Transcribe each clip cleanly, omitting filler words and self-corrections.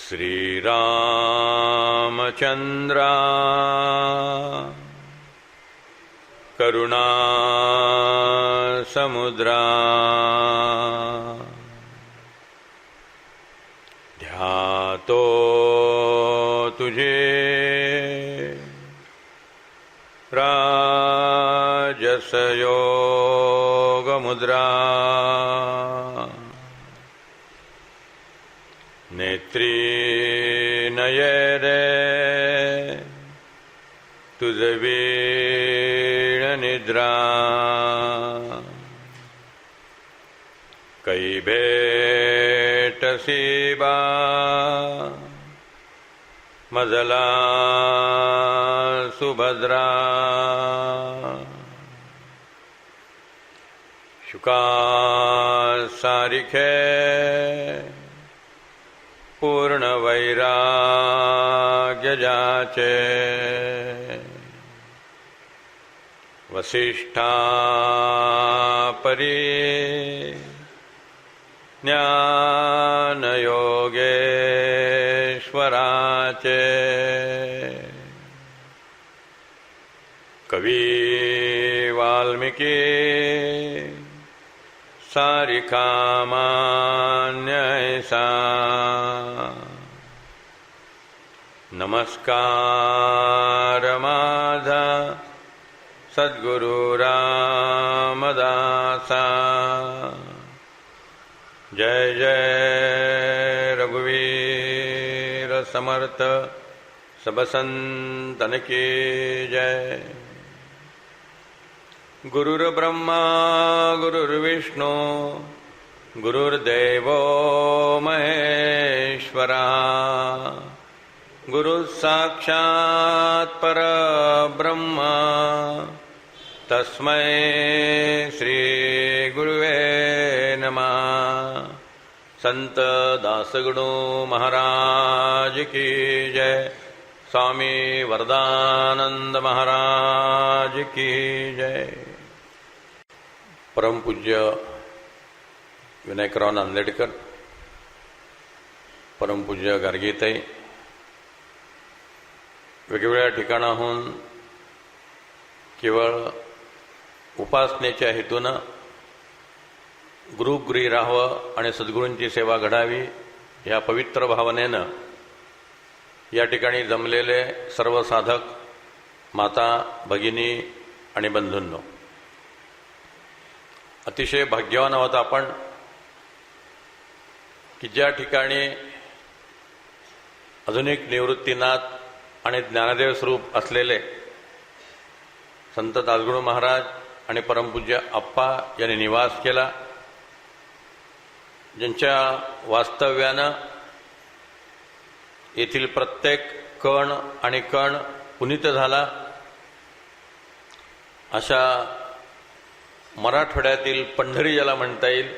श्रीरामचन्द्रा करुणासमुद्रा ध्यातो तुझे राजसयोगमुद्रा नेत्री नयरे तुझ वीण निद्रा कै भेटसी बा मजला सुभद्रा शुका सारिखे पूर्ण वैराग्य जाचे वसिष्ठा परी ज्ञान योगेश्वराचे कवी वाल्मीकी सारिका मान्य ऐसा नमस्कार माझा सद्गुरु रामदासा जय जय रघुवीर समर्थ सब संतन की जय। गुरुर्ब्रह्मा गुरुर्विष्णु गुरुर्देवो महेश्वरा गुरुसाक्षात् परब्रह्म तस्मै श्री गुरुवे नमः। संत दासगणु महाराज की जय। स्वामी वरदानंद महाराज की जय। परमपूज्य विनायकराव नांदेडकर, परमपूज्य गार्गीताई, वेगवेगळ्या ठिकाणाहून केवळ उपासनेच्या हेतूनं गुरुगृही राहावं आणि सद्गुरूंची सेवा घडावी या पवित्र भावनेनं या ठिकाणी जमलेले सर्व साधक, माता, भगिनी आणि बंधूंनो, अतिशय भाग्यवान आहोत आपण की ज्या ठिकाणी आधुनिक निवृत्तीनाथ आणि ज्ञानदेव स्वरूप असलेले संत दासगणू महाराज आणि परमपूज्य आप्पा यांनी निवास केला, ज्यांच्या वास्तव्यानं येथील प्रत्येक कण आणि कण पुनीत झाला, अशा मराठवाड्यातील पंढरी ज्याला म्हणता येईल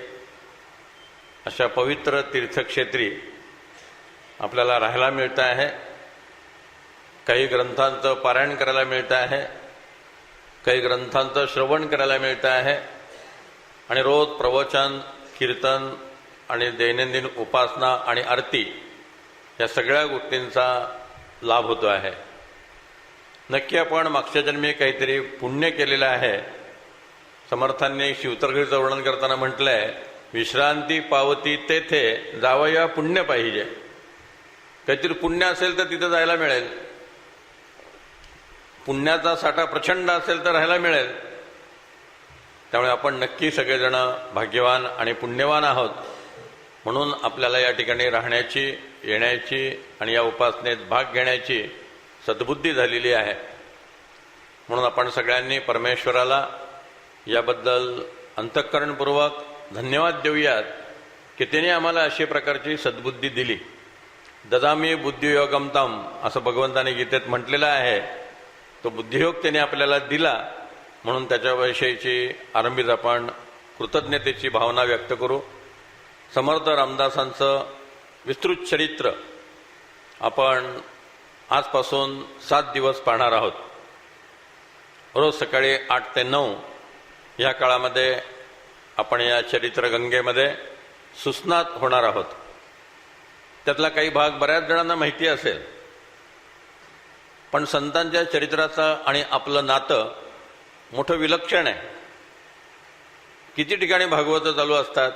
अशा पवित्र तीर्थक्षेत्री आपल्याला राहायला मिळतं आहे. काही ग्रंथांचं पारायण करायला मिळतं आहे, काही ग्रंथांचं श्रवण करायला मिळतं आहे आणि रोज प्रवचन, कीर्तन आणि दैनंदिन उपासना आणि आरती या सगळ्या गोष्टींचा लाभ होतो आहे. नक्की आपण मागच्या जन्मी काहीतरी पुण्य केलेलं आहे. समर्थांनी शिवतरघडीचं वर्णन करताना म्हटलंय, विश्रांती पावती तेथे जावया पुण्य पाहिजे. काहीतरी पुण्य असेल तर तिथं जायला मिळेल, पुण्याचा साठा प्रचंड असेल तर राहायला मिळेल. त्यामुळे आपण नक्की सगळेजण भाग्यवान आणि पुण्यवान आहोत. म्हणून आपल्याला या ठिकाणी राहण्याची, येण्याची आणि या उपासनेत भाग घेण्याची सद्बुद्धी झालेली आहे. म्हणून आपण सगळ्यांनी परमेश्वराला याबद्दल अंतःकरणपूर्वक धन्यवाद देऊयात की त्याने आम्हाला अशी प्रकारची सद्बुद्धी दिली. ददामी बुद्धियोगम तम असं भगवंताने गीतेत म्हटलेलं आहे. तो बुद्धियोग त्याने आपल्याला दिला, म्हणून त्याच्याविषयीची आरंभीच आपण कृतज्ञतेची भावना व्यक्त करू. समर्थ रामदासांचं विस्तृत चरित्र आपण आजपासून 7 दिवस पाहणार आहोत. रोज सकाळी 8 ते 9 या काळामध्ये आपण या चरित्रगंगेमध्ये सुस्नात होणार आहोत. त्यातला काही भाग बऱ्याच जणांना माहिती असेल, पण संतांच्या चरित्राचं आणि आपलं नातं मोठं विलक्षण आहे. किती ठिकाणी भागवत चालू असतात,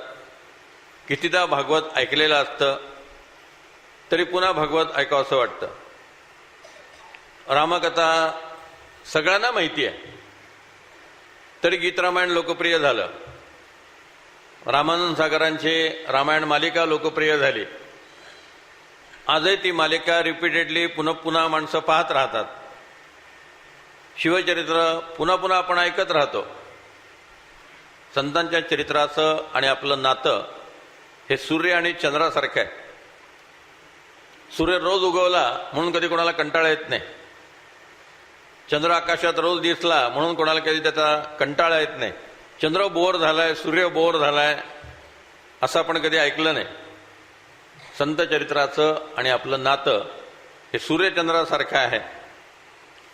कितीदा भागवत ऐकलेलं असतं, तरी पुन्हा भागवत ऐकावं असं वाटतं. रामकथा सगळ्यांना माहिती आहे, तरी गीत रामायण लोकप्रिय झालं. रामानंद सागरांची रामायण मालिका लोकप्रिय झाली. आजही ती मालिका रिपीटेडली पुन्हा पुन्हा माणसं पाहत राहतात. शिवचरित्र पुन्हा पुन्हा आपण ऐकत राहतो. संतांच्या चरित्राचं आणि आपलं नातं हे सूर्य आणि चंद्रासारखं आहे. सूर्य रोज उगवला म्हणून कधी कोणाला कंटाळा येत नाही. चंद्र आकाशात रोज दिसला म्हणून कोणाला कधी त्याचा कंटाळा येत नाही. चंद्र बोर झालाय, सूर्य बोर झालाय असं आपण कधी ऐकलं नाही. संत चरित्राचं आणि आपलं नातं हे सूर्यचंद्रासारखं आहे.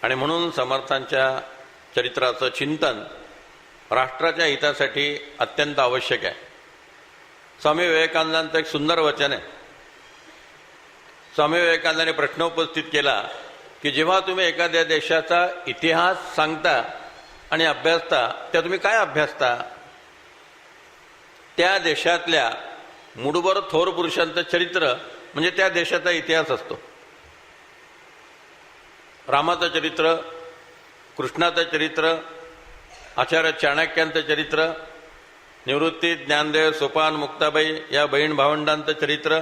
आणि म्हणून समर्थांच्या चरित्राचं चिंतन राष्ट्राच्या हितासाठी अत्यंत आवश्यक आहे. स्वामी विवेकानंदांचं एक सुंदर वचन आहे. स्वामी विवेकानंदांनी प्रश्न उपस्थित केला की जेव्हा तुम्ही एखाद्या देशाचा इतिहास सांगता आणि अभ्यासता, त्या तुम्ही काय अभ्यासता? त्या देशातल्या मुठभर थोर पुरुषांचं चरित्र म्हणजे त्या देशाचा इतिहास असतो. रामाचं चरित्र, कृष्णाचं चरित्र, आचार्य चाणक्यांचं चरित्र, निवृत्ती, ज्ञानदेव, सोपान, मुक्ताबाई या बहीण भावंडांचं चरित्र,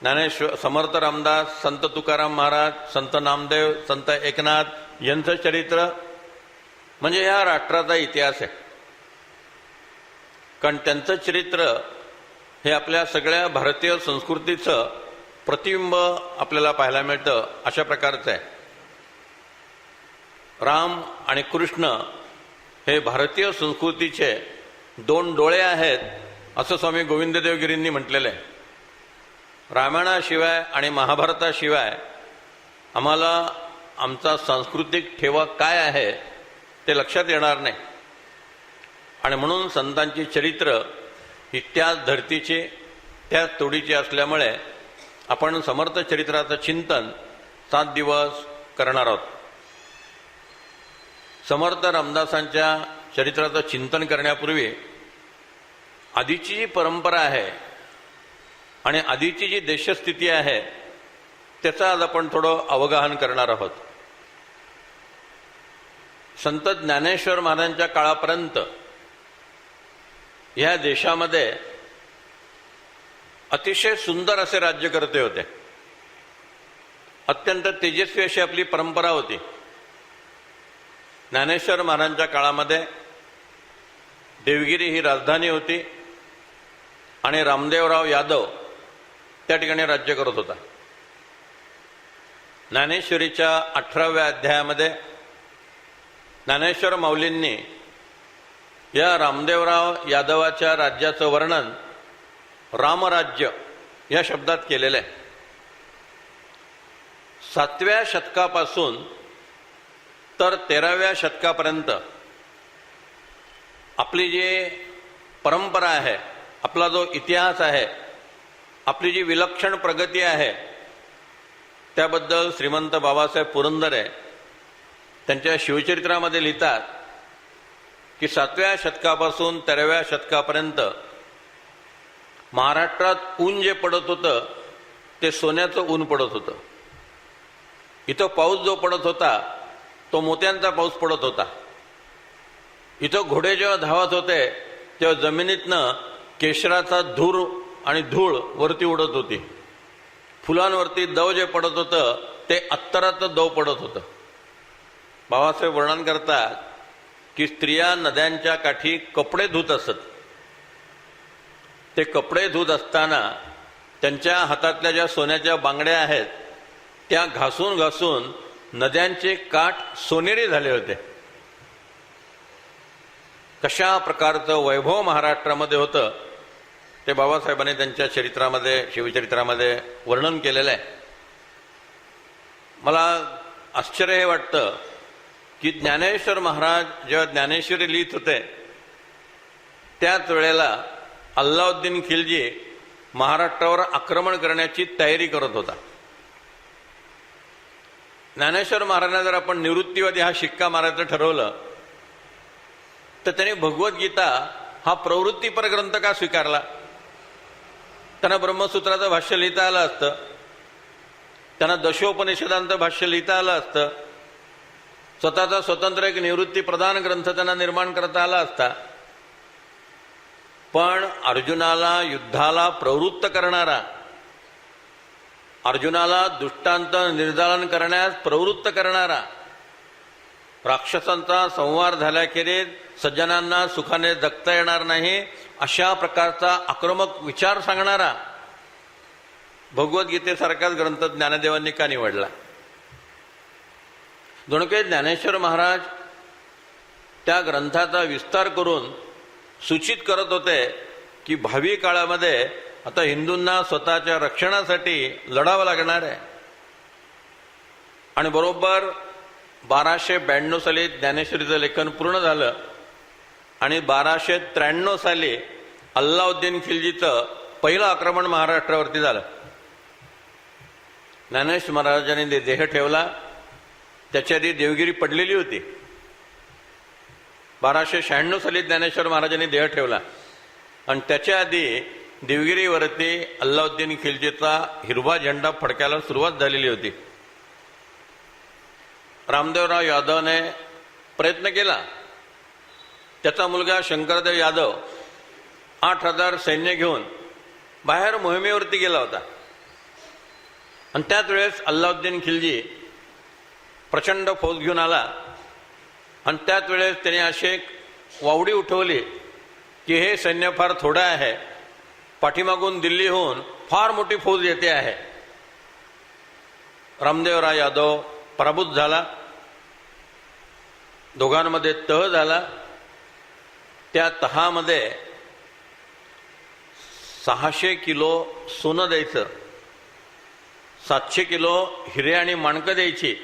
ज्ञानेश्वर, समर्थ रामदास, संत तुकाराम महाराज, संत नामदेव, संत एकनाथ यांचं चरित्र म्हणजे ह्या राष्ट्राचा इतिहास आहे. कारण त्यांचं चरित्र हे आपल्या सगळ्या भारतीय संस्कृतीचं प्रतिबिंब आपल्याला पाहायला मिळतं. अशा प्रकारचं आहे. राम आणि कृष्ण हे भारतीय संस्कृतीचे दोन डोळे आहेत असं स्वामी गोविंददेवगिरींनी म्हटलेलं आहे. रामायणाशिवाय आणि महाभारताशिवाय आम्हाला आमचा सांस्कृतिक ठेवा काय आहे ते लक्षात येणार नाही. आणि म्हणून संतांची चरित्र ही त्याच धर्तीची, त्याच तोडीची असल्यामुळे आपण समर्थ चरित्राचं चिंतन 7 दिवस करणार आहोत. समर्थ रामदासांच्या चरित्राचं चिंतन करण्यापूर्वी आधीची जी परंपरा आहे आणि आधीची जी देशस्थिती आहे त्याचं आज आपण थोडं अवगाहन करणार आहोत. संत ज्ञानेश्वर महाराजांच्या काळापर्यंत ह्या देशामध्ये अतिशय सुंदर असे राज्यकर्ते होते. अत्यंत तेजस्वी अशी आपली परंपरा होती. ज्ञानेश्वर महाराजांच्या काळामध्ये देवगिरी ही राजधानी होती आणि रामदेवराव यादव त्या ठिकाणी राज्य करत होता. ज्ञानेश्वरीच्या 18व्या अध्यायामध्ये ज्ञानेश्वर माऊलींनी या रामदेवराव यादवाच्या राज्याचं वर्णन रामराज्य या शब्दात केलेलं आहे. 7व्या शतकापासून तर 13व्या शतकापर्यंत आपली जी परंपरा आहे, आपला जो इतिहास आहे, आपली जी विलक्षण प्रगती आहे त्याबद्दल श्रीमंत बाबासाहेब पुरंदरे त्यांच्या शिवचरित्रामध्ये लिहितात की 7व्या शतकापासून 13व्या शतकापर्यंत महाराष्ट्रात ऊन जे पडत होतं ते सोन्याचं ऊन पडत होतं. इथं पाऊस जो पडत होता तो मोत्यांचा पाऊस पडत होता. इथं घोडे जेव्हा धावत होते तेव्हा जमिनीतनं केशराचा धूर आणि धूळ वरती उडत होती. फुलांवरती दव जे पडत होतं ते अत्तराचं दव पडत होतं. बाबासाहेब वर्णन करतात की स्त्रिया नद्यांच्या काठी कपडे धुत असत. ते कपडे धुत असताना त्यांच्या हातातल्या ज्या सोन्याच्या बांगड्या आहेत त्या घासून घासून नद्यांचे काठ सोनेरी झाले होते. कशा प्रकारचं वैभव महाराष्ट्रामध्ये होतं ते बाबासाहेबांनी त्यांच्या चरित्रामध्ये, शिवचरित्रामध्ये वर्णन केलेलं आहे. मला आश्चर्य हे वाटतं की ज्ञानेश्वर महाराज जेव्हा ज्ञानेश्वरी लिहित होते त्याच वेळेला अल्लाउद्दीन खिलजी महाराष्ट्रावर आक्रमण करण्याची तयारी करत होता. ज्ञानेश्वर महाराजांना जर आपण निवृत्तीवादी हा शिक्का मारायचं ठरवलं तर त्यांनी भगवद्गीता हा प्रवृत्तीपर ग्रंथ का स्वीकारला? त्यांना ब्रह्मसूत्राचं भाष्य लिहिता आलं असतं, त्यांना दशोपनिषदांचं भाष्य लिहिता आलं असतं, स्वतःचा स्वतंत्र एक निवृत्ती प्रधान ग्रंथ त्यांना निर्माण करता आला असता. पण अर्जुनाला युद्धाला प्रवृत्त करणारा, अर्जुनाला दुष्टांत निर्दालन करण्यास प्रवृत्त करणारा, राक्षसांचा संहार झाल्याखेरीज सज्जनांना सुखाने जगता येणार नाही अशा प्रकारचा आक्रमक विचार सांगणारा भगवद्गीतेसारखाच ग्रंथ ज्ञानदेवांनी का निवडला? दोनके ज्ञानेश्वर महाराज त्या ग्रंथाचा विस्तार करून सूचित करत होते की भावी काळामध्ये आता हिंदूंना स्वतःच्या रक्षणासाठी लढावं लागणार आहे. आणि बरोबर 1292 साली ज्ञानेश्वरीचं लेखन पूर्ण झालं आणि 1293 साली अल्लाउद्दीन खिलजीचं पहिलं आक्रमण महाराष्ट्रावरती झालं. ज्ञानेश्वर महाराजांनी देह ठेवला, त्याच्या आधी देवगिरी पडलेली होती. 1296 साली ज्ञानेश्वर महाराजांनी देह ठेवला आणि त्याच्या आधी देवगिरीवरती अल्लाउद्दीन खिलजीचा हिरवा झेंडा फडकायला सुरुवात झालेली होती. रामदेवराव यादवने प्रयत्न केला. त्याचा मुलगा शंकरदेव यादव 8000 सैन्य घेऊन बाहेर मोहिमेवरती गेला होता आणि त्याच वेळेस अल्लाउद्दीन खिलजी प्रचंड फौज घेऊन आला आणि त्याच वेळेस त्याने अशी एक वावडी उठवली की हे सैन्य फार थोडं आहे, पाठीमागून दिल्लीहून फार मोठी फौज येते आहे. रामदेवराव यादव पराभूत झाला, दोघांमध्ये तह झाला. त्या तहामध्ये 600 किलो सोनं द्यायचं, 700 किलो हिरे आणि माणकं द्यायची,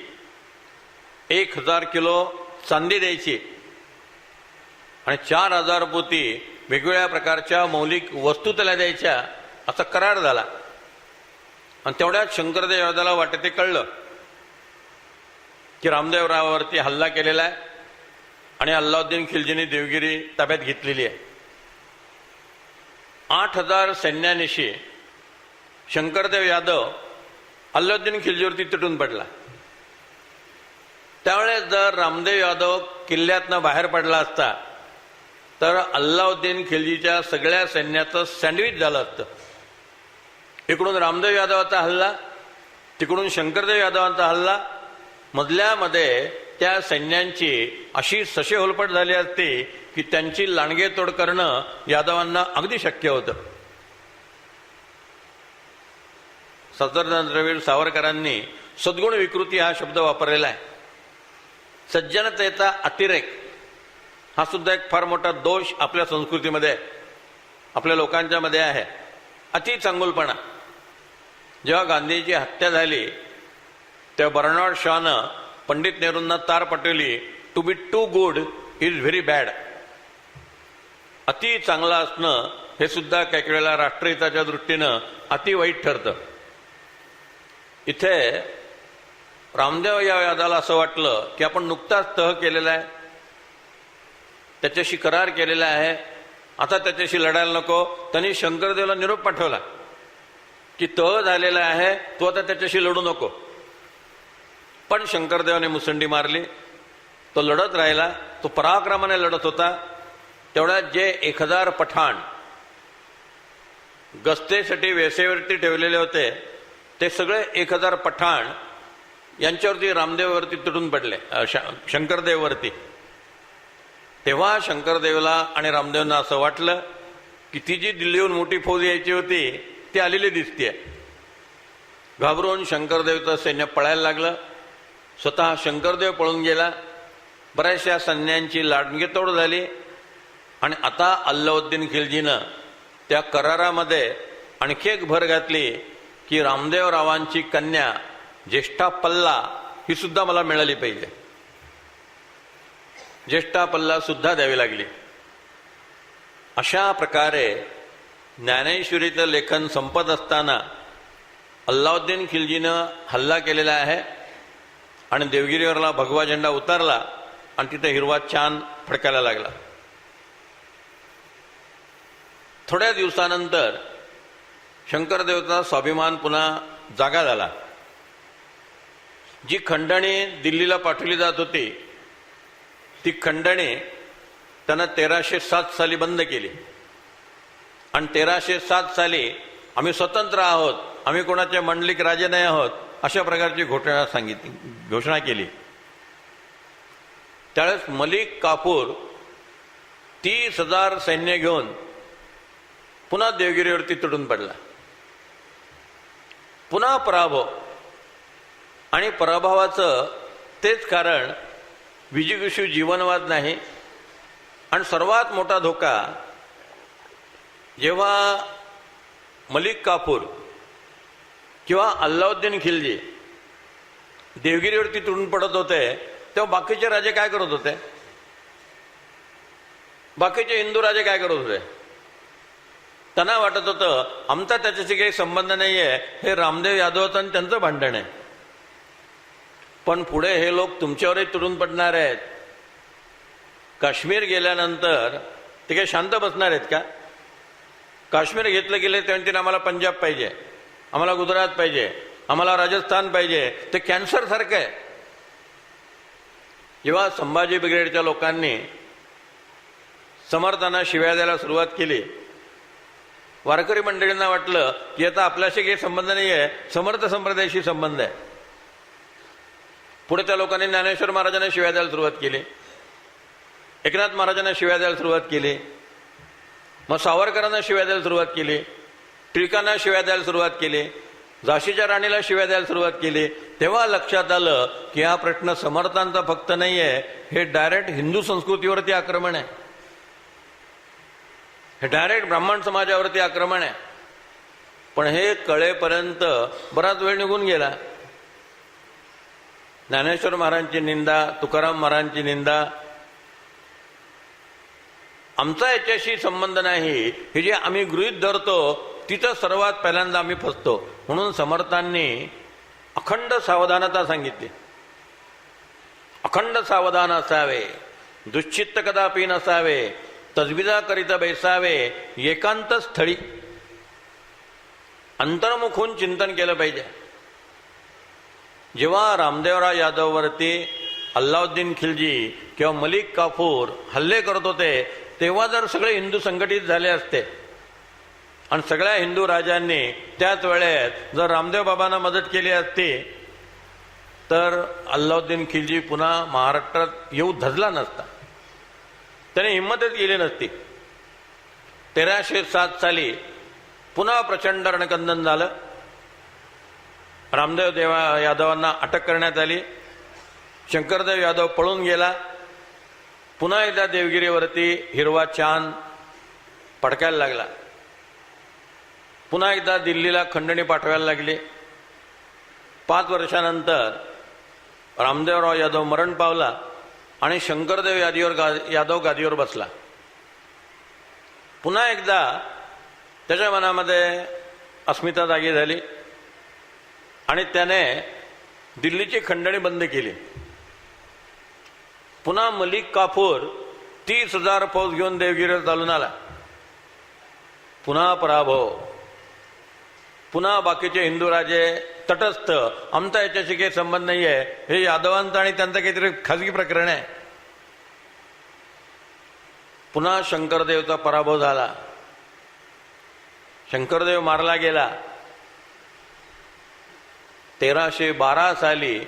1000 किलो चांदी द्यायची आणि 4000 पोती वेगवेगळ्या प्रकारच्या मौलिक वस्तू त्याला द्यायच्या असा करार झाला. आणि तेवढ्यात शंकरदेव यादवला वाटते ते कळलं की रामदेवरावावरती हल्ला केलेला आहे आणि अल्लाउद्दीन खिलजीने देवगिरी ताब्यात घेतलेली आहे. 8000 सैन्यानिशी शंकरदेव यादव अल्लाउद्दीन खिलजीवरती तुटून पडला. त्यावेळेस जर रामदेव यादव किल्ल्यातनं बाहेर पडला असता तर अल्लाउद्दीन खिलजीच्या सगळ्या सैन्याचं सँडविच झालं असतं. इकडून रामदेव यादवाचा हल्ला, तिकडून शंकरदेव यादवांचा हल्ला, मधल्यामध्ये त्या सैन्यांची अशी सशेहोलपट झाली असती की त्यांची लांडगेतोड करणं यादवांना अगदी शक्य होतं. स्वातंत्र्यवीर सावरकरांनी सद्गुण विकृती हा शब्द वापरलेला आहे. सज्जनतेचा अतिरेक हा सुद्धा एक फार मोठा दोष आपल्या संस्कृतीमध्ये, आपल्या लोकांच्या मध्ये आहे. अति चांगुलपणा. जेव्हा गांधीची हत्या झाली तेव्हा बर्नार्ड शॉनं पंडित नेहरूंना तार पटवली, to be too good is very bad. अति चांगलं असणं हे सुद्धा काही वेळेला राष्ट्रहिताच्या दृष्टीनं अति वाईट ठरतं. इथे रामदेव यादवाला असं वाटलं की आपण नुकताच तह केलेला आहे, त्याच्याशी करार केलेला आहे, आता त्याच्याशी लढायला नको. त्यांनी शंकरदेवला निरोप पाठवला की तह झालेला आहे, तू आता त्याच्याशी लढू नको. पण शंकरदेवाने मुसंडी मारली, तो लढत राहिला, तो पराक्रमाने लढत होता. तेवढ्यात जे 1000 पठाण गस्तेसाठी वेसेवरती ठेवलेले होते ते सगळे 1000 पठाण यांच्यावरती रामदेवावरती तुटून पडले, शंकरदेववरती. तेव्हा शंकरदेवला आणि रामदेवना असं वाटलं की ती जी दिल्लीहून मोठी फौज यायची होती ती आलेली दिसतीये. घाबरून शंकरदेवचं सैन्य पळायला लागलं. स्वतः शंकरदेव पळून गेला. बऱ्याचशा सैन्यांची लांडगेतोड झाली आणि आता अल्लाउद्दीन खिलजीनं त्या करारामध्ये आणखी एक भर घातली की रामदेवरावांची कन्या ज्येष्ठा पल्ला ही सुद्धा मला मिळाली पाहिजे. ज्येष्ठा पल्ला सुद्धा द्यावी लागली. अशा प्रकारे ज्ञानेश्वरीचं लेखन संपत असताना अल्लाउद्दीन खिलजीनं हल्ला केलेला आहे आणि देवगिरीवरला भगवा झेंडा उतारला आणि तिथे हिरवा चांद फडकायला लागला. थोड्या दिवसानंतर शंकरदेवचा स्वाभिमान पुन्हा जागा झाला. जी खंडणी दिल्लीला पाठवली जात होती ती खंडणी त्यानं 1307 साली बंद केली आणि 1307 साली आम्ही स्वतंत्र आहोत, आम्ही कोणाचे मंडलिक राजे नाही आहोत, अशा प्रकारची घोषणा केली. त्यावेळेस मलिक काफूर 30,000 सैन्य घेऊन पुन्हा देवगिरीवरती तुटून पडला. पुन्हा पराभव आणि पराभवाचं तेच कारण विजिगीषू जीवनवाद नाही. आणि सर्वात मोठा धोका जेव्हा मलिक काफूर किंवा अल्लाउद्दीन खिलजी देवगिरीवरती तुटून पडत होते तेव्हा बाकीचे राजे काय करत होते? बाकीचे हिंदू राजे काय करत होते? त्यांना वाटत होतं आमचा त्याच्याशी काही संबंध नाहीये, हे रामदेव यादवचं आणि त्यांचं भांडण आहे. पण पुढे हे लोक तुमच्यावरही तुटून पडणार आहेत. काश्मीर गेल्यानंतर ते काही शांत बसणार आहेत का? काश्मीर घेतलं गेले तेव्हा आम्हाला पंजाब पाहिजे, आम्हाला गुजरात पाहिजे, आम्हाला राजस्थान पाहिजे. ते कॅन्सर सारखं आहे. जेव्हा संभाजी ब्रिगेडच्या लोकांनी समर्थांना शिव्या द्यायला सुरुवात केली, वारकरी मंडळींना वाटलं की आता आपल्याशी काही संबंध नाही आहे, समर्थ संप्रदायाशी संबंध आहे. पुढे त्या लोकांनी ज्ञानेश्वर महाराजांना शिव्या द्यायला सुरुवात केली, एकनाथ महाराजांना शिव्या द्यायला सुरुवात केली, मग सावरकरांना शिव्या द्यायला सुरुवात केली, टिळकांना शिव्या द्यायला सुरुवात केली, झाशीच्या राणीला शिव्या द्यायला सुरुवात केली. तेव्हा लक्षात आलं की हा प्रश्न समर्थांचा फक्त नाही आहे, हे डायरेक्ट हिंदू संस्कृतीवरती आक्रमण आहे, हे डायरेक्ट ब्राह्मण समाजावरती आक्रमण आहे. पण हे कळेपर्यंत बराच वेळ निघून गेला. ज्ञानेश्वर महाराजांची निंदा, तुकाराम महाराजांची निंदा, आमचा याच्याशी संबंध नाही हे जे आम्ही गृहीत धरतो तिथं सर्वात पहिल्यांदा आम्ही फसतो. म्हणून समर्थांनी अखंड सावधानता सांगितली. अखंड सावधान असावे, दुश्चित्त कदापि नसावे, तजविजा करिता बैसावे, एकांत स्थळी अंतर्मुख होऊन चिंतन केलं पाहिजे. जेव्हा रामदेवराव यादववरती अल्लाउद्दीन खिलजी किंवा मलिक काफूर हल्ले करत होते तेव्हा जर सगळे हिंदू संघटित झाले असते आणि सगळ्या हिंदू राजांनी त्याच वेळेत जर रामदेव बाबांना मदत केली असती तर अल्लाउद्दीन खिलजी पुन्हा महाराष्ट्रात येऊ धजला नसता, त्याने हिंमतच केली नसती. 1307 साली पुन्हा प्रचंड रणकंदन झालं. रामदेव यादवांना अटक करण्यात आली. शंकरदेव यादव पळून गेला. पुन्हा एकदा देवगिरीवरती हिरवा चांद पडकायला लागला. पुन्हा एकदा दिल्लीला खंडणी पाठवायला लागली. 5 वर्षानंतर रामदेवराव यादव मरण पावला आणि शंकरदेव यादव गादीवर बसला. पुन्हा एकदा त्याच्या मनामध्ये अस्मिता जागी झाली आणि त्याने दिल्लीची खंडणी बंद केली. पुन्हा मलिक काफूर 30,000 फौज घेऊन देवगिरीवर चालून आला. पुन्हा पराभव. पुन्हा बाकीचे हिंदू राजे तटस्थ, आमचा याच्याशी काही संबंध नाही आहे, हे यादवांचं आणि त्यांचं काहीतरी खाजगी प्रकरण आहे. पुन्हा शंकरदेवचा पराभव झाला. शंकरदेव मारला गेला. 1312 साली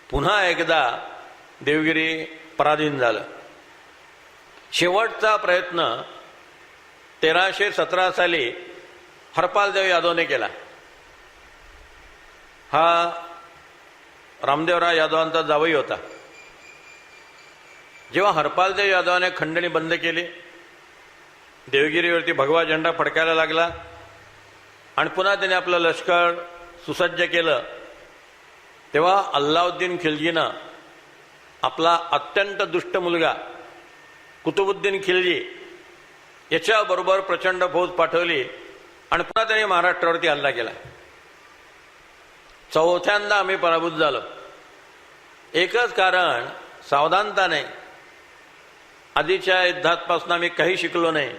पुन्हा एकदा देवगिरी पराधीन झालं. शेवटचा प्रयत्न 1317 साली हरपालदेव यादवने केला. हा रामदेवराव यादवांचा जावई होता. जेव्हा हरपालदेव यादवाने खंडणी बंद केली, देवगिरीवरती भगवा झेंडा फडकायला लागला आणि पुन्हा त्याने आपलं लष्कर सुसज्ज केलं, तेव्हा अल्लाउद्दीन खिलजीनं आपला अत्यंत दुष्ट मुलगा कुतुबुद्दीन खिलजी याच्याबरोबर प्रचंड फौज पाठवली आणि पुन्हा त्यांनी महाराष्ट्रावरती हल्ला केला. चौथ्यांदा आम्ही पराभूत झालो. एकच कारण, सावधानता नाही. आधीच्या युद्धापासून आम्ही काही शिकलो नाही,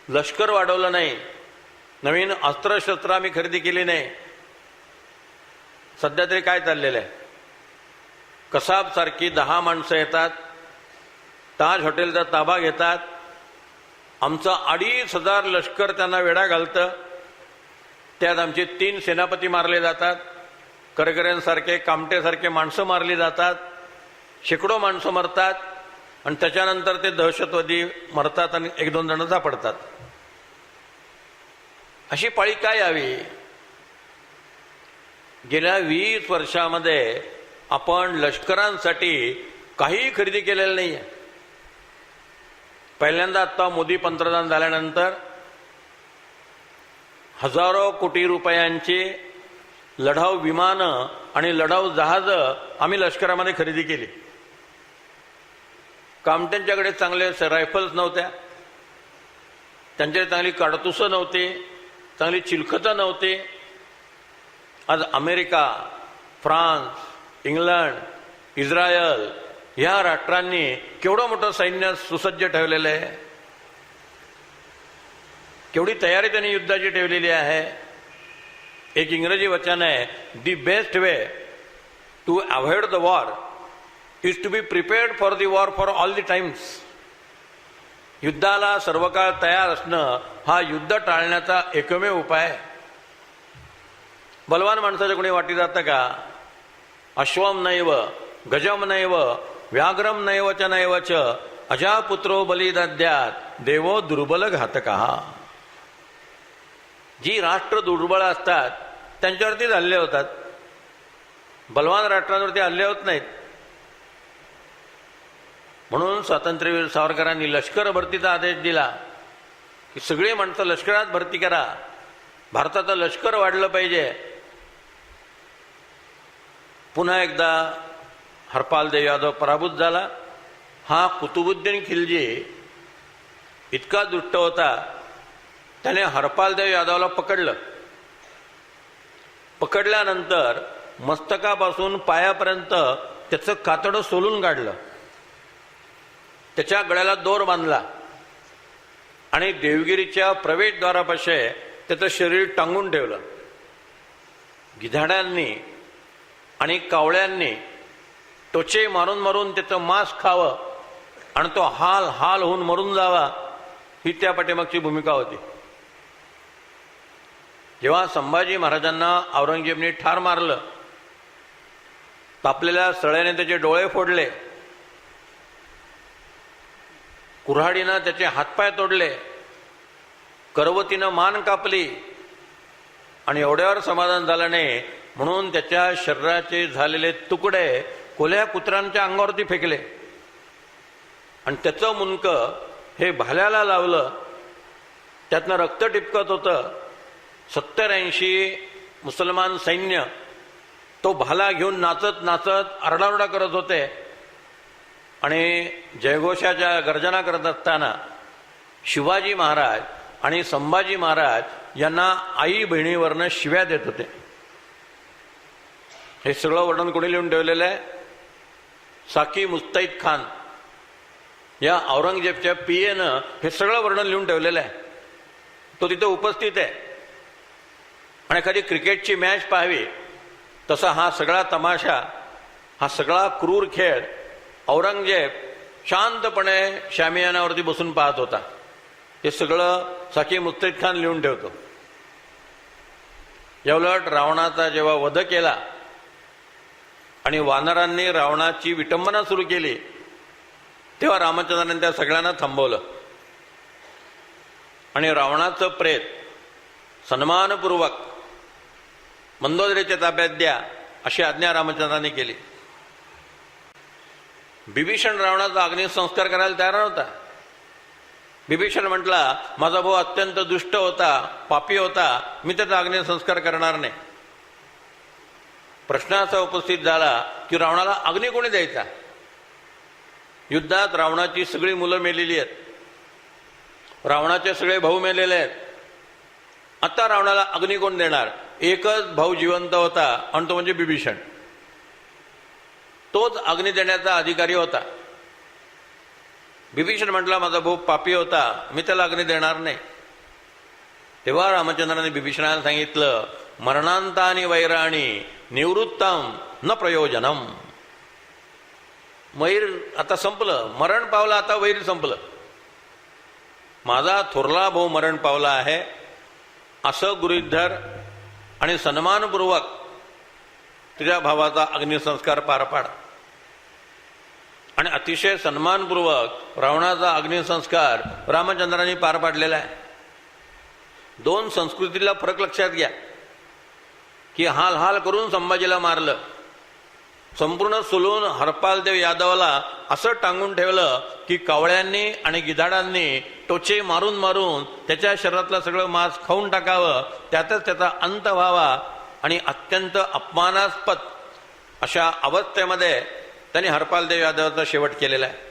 लष्कर वाढवलं नाही, नवीन अस्त्रशस्त्र आम्ही खरेदी केली नाही. सध्या तरी काय चाललेलं आहे, कसाब सारखी 10 माणसं येतात, ताज हॉटेलचा ताबा घेतात, आमचं 2,500 लष्कर त्यांना वेढा घालतं. त्यात आमचे 3 सेनापती मारले जातात, करकरेंसारखे कामटेसारखे माणसं मारली जातात, शेकडो माणसं मरतात आणि त्याच्यानंतर ते दहशतवादी मरतात आणि 1-2 जण सापडतात. अशी पाळी काय यावी? गेल्या 20 वर्षामध्ये आपण लष्करांसाठी काही खरेदी केलेलं नाही आहे. पहिल्यांदा आता मोदी पंतप्रधान झाल्यानंतर हजारो कोटी रुपयांची लढाऊ विमानं आणि लढाऊ जहाजं आम्ही लष्करामध्ये खरेदी केली. कामट्यांच्याकडे चांगले रायफल्स नव्हत्या, त्यांच्याकडे चांगली काडतुसं नव्हती, चांगली चिलखतं नव्हती. आज अमेरिका, फ्रान्स, इंग्लंड, इस्रायल या राष्ट्रांनी केवढं मोठं सैन्य सुसज्ज ठेवलेलं आहे, केवढी तयारी त्यांनी युद्धाची ठेवलेली आहे. एक इंग्रजी वचन आहे, the best way to avoid the war is to be prepared for the war for all the times. युद्धाला सर्व काळ तयार असणं हा युद्ध टाळण्याचा एकमेव उपाय आहे. बलवान माणसाच्या कोणी वाटी जातं का? अश्वम नैव गजम नैव व्याघ्रम नैवच नैवच अजापुत्रो बलिदद्यात देवो दुर्बल घातकः. जी राष्ट्र दुर्बळ असतात त्यांच्यावरतीच हल्ले होतात, बलवान राष्ट्रांवरती हल्ले होत नाहीत. म्हणून स्वातंत्र्यवीर सावरकरांनी लष्कर भरतीचा आदेश दिला की सगळी माणसं लष्करात भरती करा, भारताचं लष्कर वाढलं पाहिजे. पुन्हा एकदा हरपालदेव यादव पराभूत झाला. हा कुतुबुद्दीन खिलजी इतका दुष्ट होता, त्याने हरपालदेव यादवला पकडलं. पकडल्यानंतर मस्तकापासून पायापर्यंत त्याचं कातडं सोलून काढलं, त्याच्या गळ्याला दोर बांधला आणि देवगिरीच्या प्रवेशद्वारापाशी त्याचं शरीर टांगून ठेवलं. गिधाड्यांनी आणि कावळ्यांनी टोचे मारून मारून त्याचं मांस खावं आणि तो हाल हाल होऊन मरून जावा, ही त्या पाठीमागची भूमिका होती. जेव्हा संभाजी महाराजांना औरंगजेबने ठार मारलं, तापलेल्या सळ्याने त्याचे डोळे फोडले, कुऱ्हाडीनं त्याचे हातपाय तोडले, करवतीनं मान कापली आणि एवढ्यावर समाधान झालं नाही म्हणून त्याच्या शरीराचे झालेले तुकडे कोल्ह्या कुत्र्यांच्या अंगावरती फेकले आणि त्याचं मुंडकं हे भाल्याला लावलं. त्यातनं रक्त टिपकत होतं. 70-80 मुसलमान सैन्य तो भाला घेऊन नाचत नाचत आरडाओरडा करत होते आणि जयघोषाच्या गर्जना करत असताना शिवाजी महाराज आणि संभाजी महाराज यांना आई बहिणीवरनं शिव्या देत होते. हे सगळं वर्णन कोणी लिहून ठेवलेलं आहे? साकी मुस्तैद खान या औरंगजेबच्या पीएनं हे सगळं वर्णन लिहून ठेवलेलं आहे. तो तिथे उपस्थित आहे आणि एखादी क्रिकेटची मॅच पाहावी तसा हा सगळा तमाशा, हा सगळा क्रूर खेळ औरंगजेब शांतपणे शामियानावरती बसून पाहत होता. हे सगळं साकी मुस्तैद खान लिहून ठेवतो. याउलट रावणाचा जेव्हा वध केला आणि वानरांनी रावणाची विटंबना सुरू केली तेव्हा रामचंद्राने त्या सगळ्यांना थांबवलं आणि रावणाचं प्रेत सन्मानपूर्वक मंदोदरीच्या ताब्यात द्या अशी आज्ञा रामचंद्राने केली. बिभीषण रावणाचा अग्निसंस्कार करायला तयार नव्हता. बिभीषण म्हटला, माझा भाऊ अत्यंत दुष्ट होता, पापी होता, मी त्याचा अग्निसंस्कार करणार नाही. प्रश्न असा उपस्थित झाला की रावणाला अग्नी कोणी द्यायचा? युद्धात रावणाची सगळी मुलं मेलेली आहेत, रावणाचे सगळे भाऊ मेलेले आहेत, आता रावणाला अग्नी कोण देणार? एकच भाऊ जिवंत होता आणि तो म्हणजे बिभीषण. तोच अग्नी देण्याचा अधिकारी होता. बिभीषण म्हटला माझा भाऊ पापी होता, मी त्याला अग्नी देणार नाही. तेव्हा रामचंद्राने बिभीषणाला सांगितलं, मरणांतानी वैराणी निवृत्तम न प्रयोजनम. वैर आता संपलं, मरण पावलं, आता वैर संपलं. माझा थोरला भाऊ मरण पावला आहे असं गृहीत धर आणि सन्मानपूर्वक तुझ्या भावाचा अग्निसंस्कार पार पाड. आणि अतिशय सन्मानपूर्वक रावणाचा अग्निसंस्कार रामचंद्रांनी पार पाडलेला आहे. दोन संस्कृतीला फरक लक्षात घ्या की हाल हाल करून संभाजीला मारलं, संपूर्ण सुलून हरपालदेव यादवाला असं टांगून ठेवलं की कावळ्यांनी आणि गिधाडांनी टोचे मारून मारून त्याच्या शरीरातलं सगळं मांस खाऊन टाकावं, त्यातच त्याचा अंत व्हावा. आणि अत्यंत अपमानास्पद अशा अवस्थेमध्ये त्यांनी हरपालदेव यादवाचा शेवट केलेला आहे.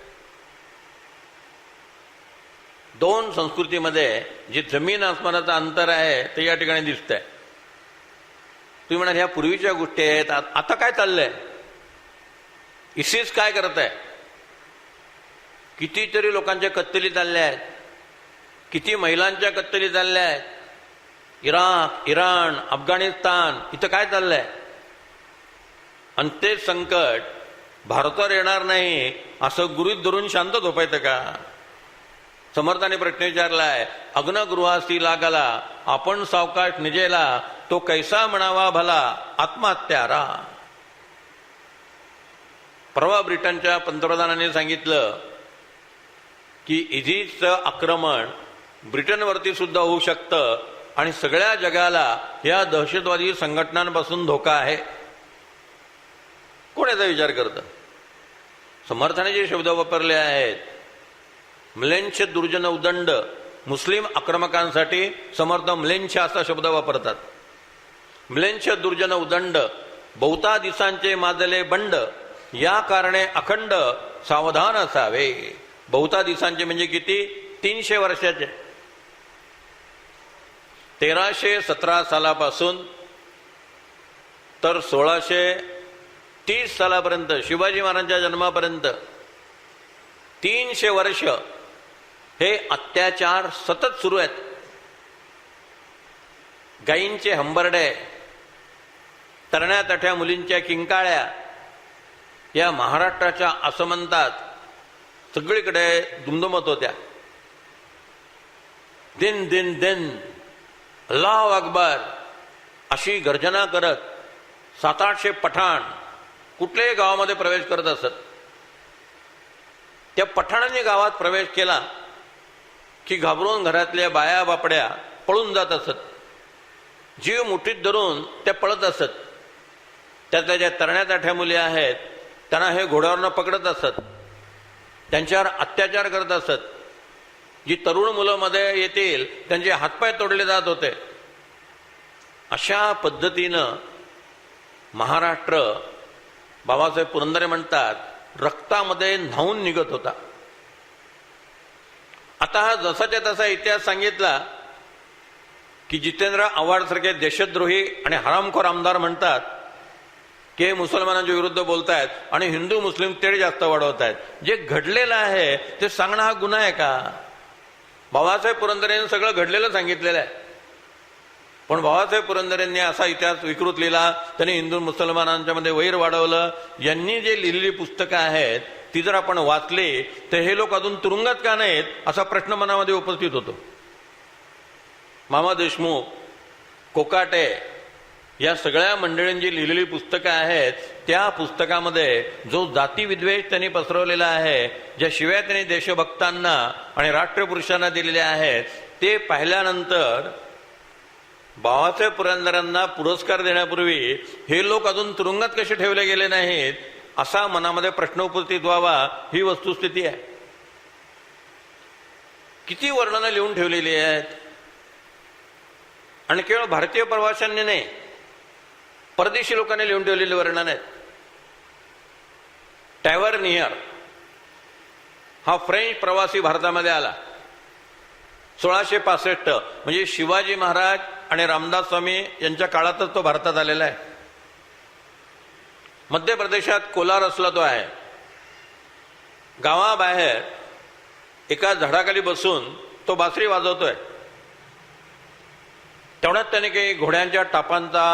दोन संस्कृतीमध्ये जी जमीन आसमानाचं अंतर आहे ते या ठिकाणी दिसतंय. तुम्ही म्हणाल ह्या पूर्वीच्या गोष्टी आहेत, आता काय चाललंय? इसिस काय करत आहे? कितीतरी लोकांच्या कत्तली चालल्या आहेत, किती महिलांच्या कत्तली चालल्या आहेत. इराक, इराण, अफगाणिस्तान इथं काय चाललंय? आणि ते संकट भारतावर येणार नाही असं गृहीत धरून शांत झोपायचं का? समर्थाने प्रश्न विचारलाय, अग्नगृहासी लागला आपण सावकाश निजेला, तो कैसा म्हणावा भला आत्महत्यारा. परवा ब्रिटनच्या पंतप्रधानांनी सांगितलं की इजिप्तचं आक्रमण ब्रिटनवरती सुद्धा होऊ शकतं आणि सगळ्या जगाला या दहशतवादी संघटनांपासून धोका आहे. कोण याचा विचार करतं? समर्थाने जे शब्द वापरले आहेत, म्लेंछ दुर्जन उदंड, मुस्लिम आक्रमकांसाठी समर्थ म्लेंछ असा शब्द वापरतात. म्लेंछ दुर्जन उदंड, बहुता दिसांचे माजले बंड, या कारणे अखंड सावधान असावे. बहुता दिसांचे म्हणजे किती? 300 वर्षाचे. 1317 सालापासून तर 1630 सालापर्यंत, शिवाजी महाराजांच्या जन्मापर्यंत 300 वर्ष हे अत्याचार सतत सुरू आहेत. गायींचे हंबरडे, तरण्या तठ्या मुलींच्या किंकाळ्या या महाराष्ट्राच्या आसमंतात सगळीकडे दुमदुमत होत्या. दिन दिन दिन अल्लाहू अकबर अशी गर्जना करत 700-800 पठाण कुठल्याही गावामध्ये प्रवेश करत असत. त्या पठाणांनी गावात प्रवेश केला की घाबरून घरातल्या बाया बापड्या पळून जात असत. जीव मुठीत धरून त्या पळत असत. त्यातल्या ज्या तरण्या ताठ्या मुली आहेत त्यांना हे घोड्यावरनं पकडत असत, त्यांच्यावर अत्याचार करत असत. जी तरुण मुलं मध्ये येतील त्यांचे हातपाय तोडले जात होते. अशा पद्धतीनं महाराष्ट्र, बाबासाहेब पुरंदरे म्हणतात, रक्तामध्ये न्हाऊन निघत होता. आता हा जसाच्या तसा इतिहास सांगितला की जितेंद्र आव्हाडसारखे देशद्रोही आणि हरामखोर आमदार म्हणतात की मुसलमानांच्या विरुद्ध बोलतायत आणि हिंदू मुस्लिम तेढ जास्त वाढवत आहेत. जे घडलेलं आहे ते सांगणं हा गुन्हा आहे का? बाबासाहेब पुरंदरेंनी सगळं घडलेलं सांगितलेलं आहे. पण बाबासाहेब पुरंदरेंनी असा इतिहास विकृत लिहिला, त्यांनी हिंदू मुसलमानांच्या मध्ये वैर वाढवलं. यांनी जे लिहिलेली पुस्तकं आहेत ती जर आपण वाचली तर हे लोक अजून तुरुंगात का नाहीत असा प्रश्न मनामध्ये उपस्थित होतो. मामा देशमुख, कोकाटे या सगळ्या मंडळींची लिहिलेली पुस्तकं आहेत, त्या पुस्तकामध्ये जो जातीविद्वेष त्यांनी पसरवलेला आहे, ज्या शिव्या त्यांनी देशभक्तांना आणि राष्ट्रपुरुषांना दिलेल्या आहेत, ते पाहिल्यानंतर बाबासाहेब पुरंदरांना पुरस्कार देण्यापूर्वी हे लोक अजून तुरुंगात कसे ठेवले गेले नाहीत असा मनामध्ये प्रश्न उपस्थित व्हावा. ही वस्तुस्थिती आहे. किती वर्णनं लिहून ठेवलेली आहेत आणि केवळ भारतीय प्रवाशांनी नाही, परदेशी लोकांनी लिहून ठेवलेली वर्णन आहेत. टॅव्हर्नियर हा फ्रेंच प्रवासी भारतामध्ये आला 1665, म्हणजे शिवाजी महाराज आणि रामदास स्वामी यांच्या काळातच तो भारतात आलेला आहे. मध्य प्रदेशात कोलार असला तो आहे. गावाबाहेर एका झाडाखाली बसून तो बासरी वाजवतोय. तेवढ्यात त्याने काही घोड्यांच्या टापांचा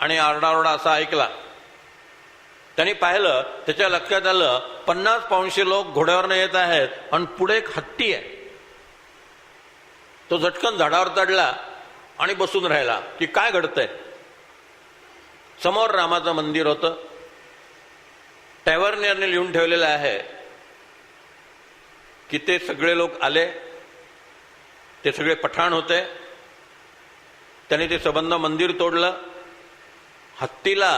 आणि आरडाओरडा असा ऐकला. त्यांनी पाहिलं, त्याच्या लक्षात आलं 50 पाऊणशे लोक घोड्यावरनं येत आहेत आणि पुढे एक हत्ती आहे. तो झटकन झाडावर चढला आणि बसून राहिला की काय घडतंय. समोर रामाचं मंदिर होतं. टॅव्हर्नियरने लिहून ठेवलेलं आहे की ते सगळे लोक आले, ते सगळे पठाण होते. त्यांनी ते संबंध मंदिर तोडलं. हत्तीला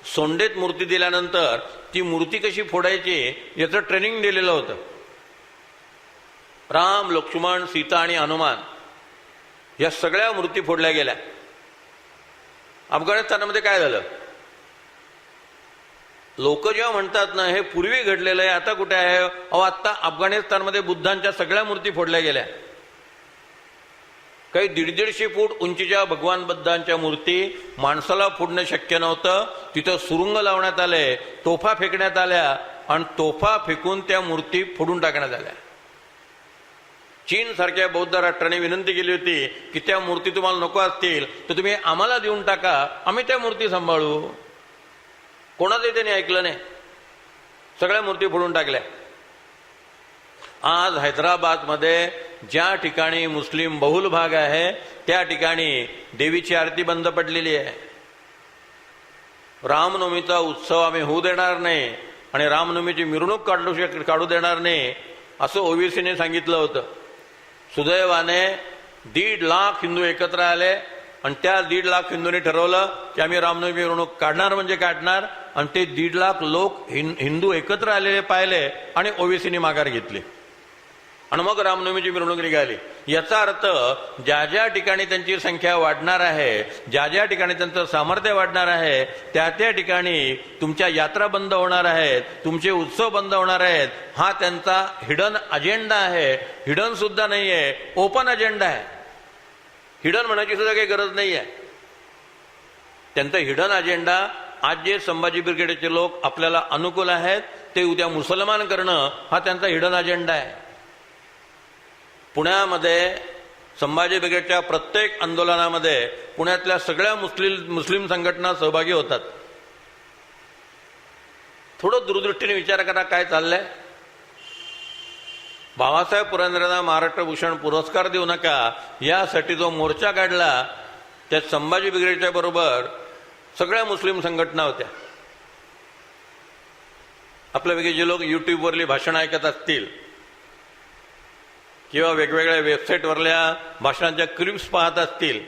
सोंडेत मूर्ती दिल्यानंतर ती मूर्ती कशी फोडायची याचं ट्रेनिंग दिलेलं होतं. राम, लक्ष्मण, सीता आणि हनुमान या सगळ्या मूर्ती फोडल्या गेल्या. अफगाणिस्तानामध्ये काय झालं? लोक जेव्हा म्हणतात ना हे पूर्वी घडलेलं आहे, आता कुठे आहे? अहो, आता अफगाणिस्तानमध्ये बुद्धांच्या सगळ्या मूर्ती फोडल्या गेल्या. काही 150-150 फूट उंचीच्या भगवान बुद्धांच्या मूर्ती माणसाला फोडणं शक्य नव्हतं. तिथं सुरुंग लावण्यात आले, तोफा फेकण्यात आल्या आणि तोफा फेकून त्या मूर्ती फोडून टाकण्यात आल्या. चीन सारख्या बौद्ध राष्ट्राने विनंती केली होती की त्या मूर्ती तुम्हाला नको असतील तर तुम्ही आम्हाला देऊन टाका, आम्ही त्या मूर्ती सांभाळू. कोणाचंही त्यांनी ऐकलं नाही. सगळ्या मूर्ती फोडून टाकल्या. आज हैदराबादमध्ये ज्या ठिकाणी मुस्लिम बहुल भाग आहे त्या ठिकाणी देवीची आरती बंद पडलेली आहे. रामनवमीचा उत्सव आम्ही होऊ देणार नाही आणि रामनवमीची मिरवणूक काढू देणार नाही असं ओबीसीने सांगितलं होतं. सुदैवाने 1.5 लाख हिंदू एकत्र आले आणि त्या 1.5 लाख हिंदूंनी ठरवलं की आम्ही रामनवमी मिरवणूक काढणार म्हणजे काढणार. आणि ते 1.5 लाख लोक हिंदू एकत्र आलेले पाहिले आणि ओबीसीने माघार घेतली आणि मग रामनवमीची मिरवणूक निघाली. याचा अर्थ ज्या ज्या ठिकाणी त्यांची संख्या वाढणार आहे, ज्या ज्या ठिकाणी त्यांचं सामर्थ्य वाढणार आहे, त्या त्या ठिकाणी तुमच्या यात्रा बंद होणार आहेत, तुमचे उत्सव बंद होणार आहेत. हा त्यांचा हिडन अजेंडा आहे. हिडन सुद्धा नाही आहे, ओपन अजेंडा आहे. हिडन म्हणायची सुद्धा काही गरज नाही आहे. त्यांचा हिडन अजेंडा आज जे संभाजी ब्रिगेडचे लोक आपल्याला अनुकूल आहेत ते उद्या मुसलमान करणं हा त्यांचा हिडन अजेंडा आहे. पुण्यामध्ये संभाजी ब्रिगेडच्या प्रत्येक आंदोलनामध्ये पुण्यातल्या सगळ्या मुस्लिम संघटना सहभागी होतात. थोडं दूरदृष्टीने विचार करा काय चाललंय. बाबासाहेब पुरंदरेंना महाराष्ट्र भूषण पुरस्कार देऊ नका यासाठी जो मोर्चा काढला त्यात संभाजी ब्रिगेडच्या बरोबर सगळ्या मुस्लिम संघटना होत्या. आपल्यापैकी जे लोक युट्यूबवरली भाषणं ऐकत असतील किंवा वेगवेगळ्या वेबसाईटवरल्या भाषणांच्या क्लिप्स पाहत असतील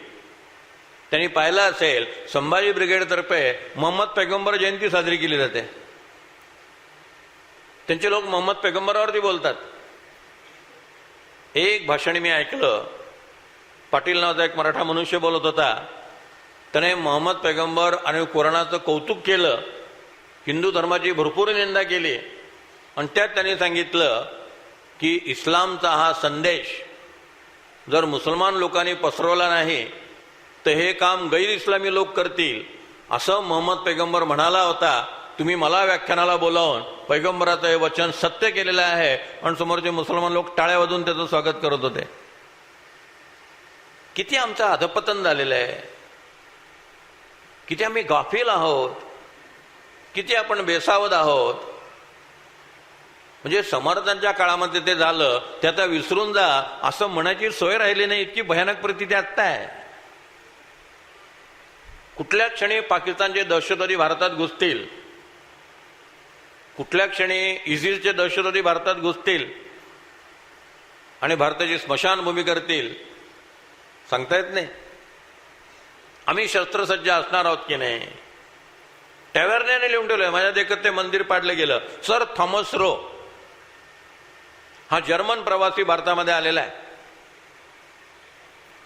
त्यांनी पाहिलं असेल संभाजी ब्रिगेडतर्फे मोहम्मद पैगंबर जयंती साजरी केली जाते. त्यांचे लोक मोहम्मद पैगंबरावरती बोलतात. एक भाषण मी ऐकलं, पाटील नावाचा एक मराठा मनुष्य बोलत होता. त्याने मोहम्मद पैगंबर आणि कुराणाचं कौतुक केलं, हिंदू धर्माची भरपूर निंदा केली आणि त्यात त्यांनी सांगितलं की इस्लामचा हा संदेश जर मुसलमान लोकांनी पसरवला नाही तर हे काम गैर इस्लामी लोक करतील असं मोहम्मद पैगंबर म्हणाला होता. तुम्ही मला व्याख्यानाला बोलावून पैगंबराचं हे वचन सत्य केलेलं आहे आणि समोरचे मुसलमान लोक टाळ्या वाजवून त्याचं स्वागत करत होते. किती आमचं अधपतन झालेलं आहे, किती आम्ही गाफील आहोत, किती आपण बेसावध आहोत. म्हणजे समर्थांच्या काळामध्ये ते झालं ते आता विसरून जा असं म्हणायची सोय राहिली नाही. इतकी भयानक परिस्थिती आत्ता आहे. कुठल्या क्षणी पाकिस्तानचे दहशतवादी भारतात घुसतील, कुठल्या क्षणी इसिसचे दहशतवादी भारतात घुसतील आणि भारताची स्मशानभूमी करतील सांगता येत नाही. आम्ही शस्त्रसज्ज असणार आहोत की नाही. टॅव्हर्नियरने लिहून ठेवलंय. माझ्या देखत ते मंदिर पाडलं गेलं. सर थॉमस रो हा जर्मन प्रवासी भारतामध्ये आलेला आहे.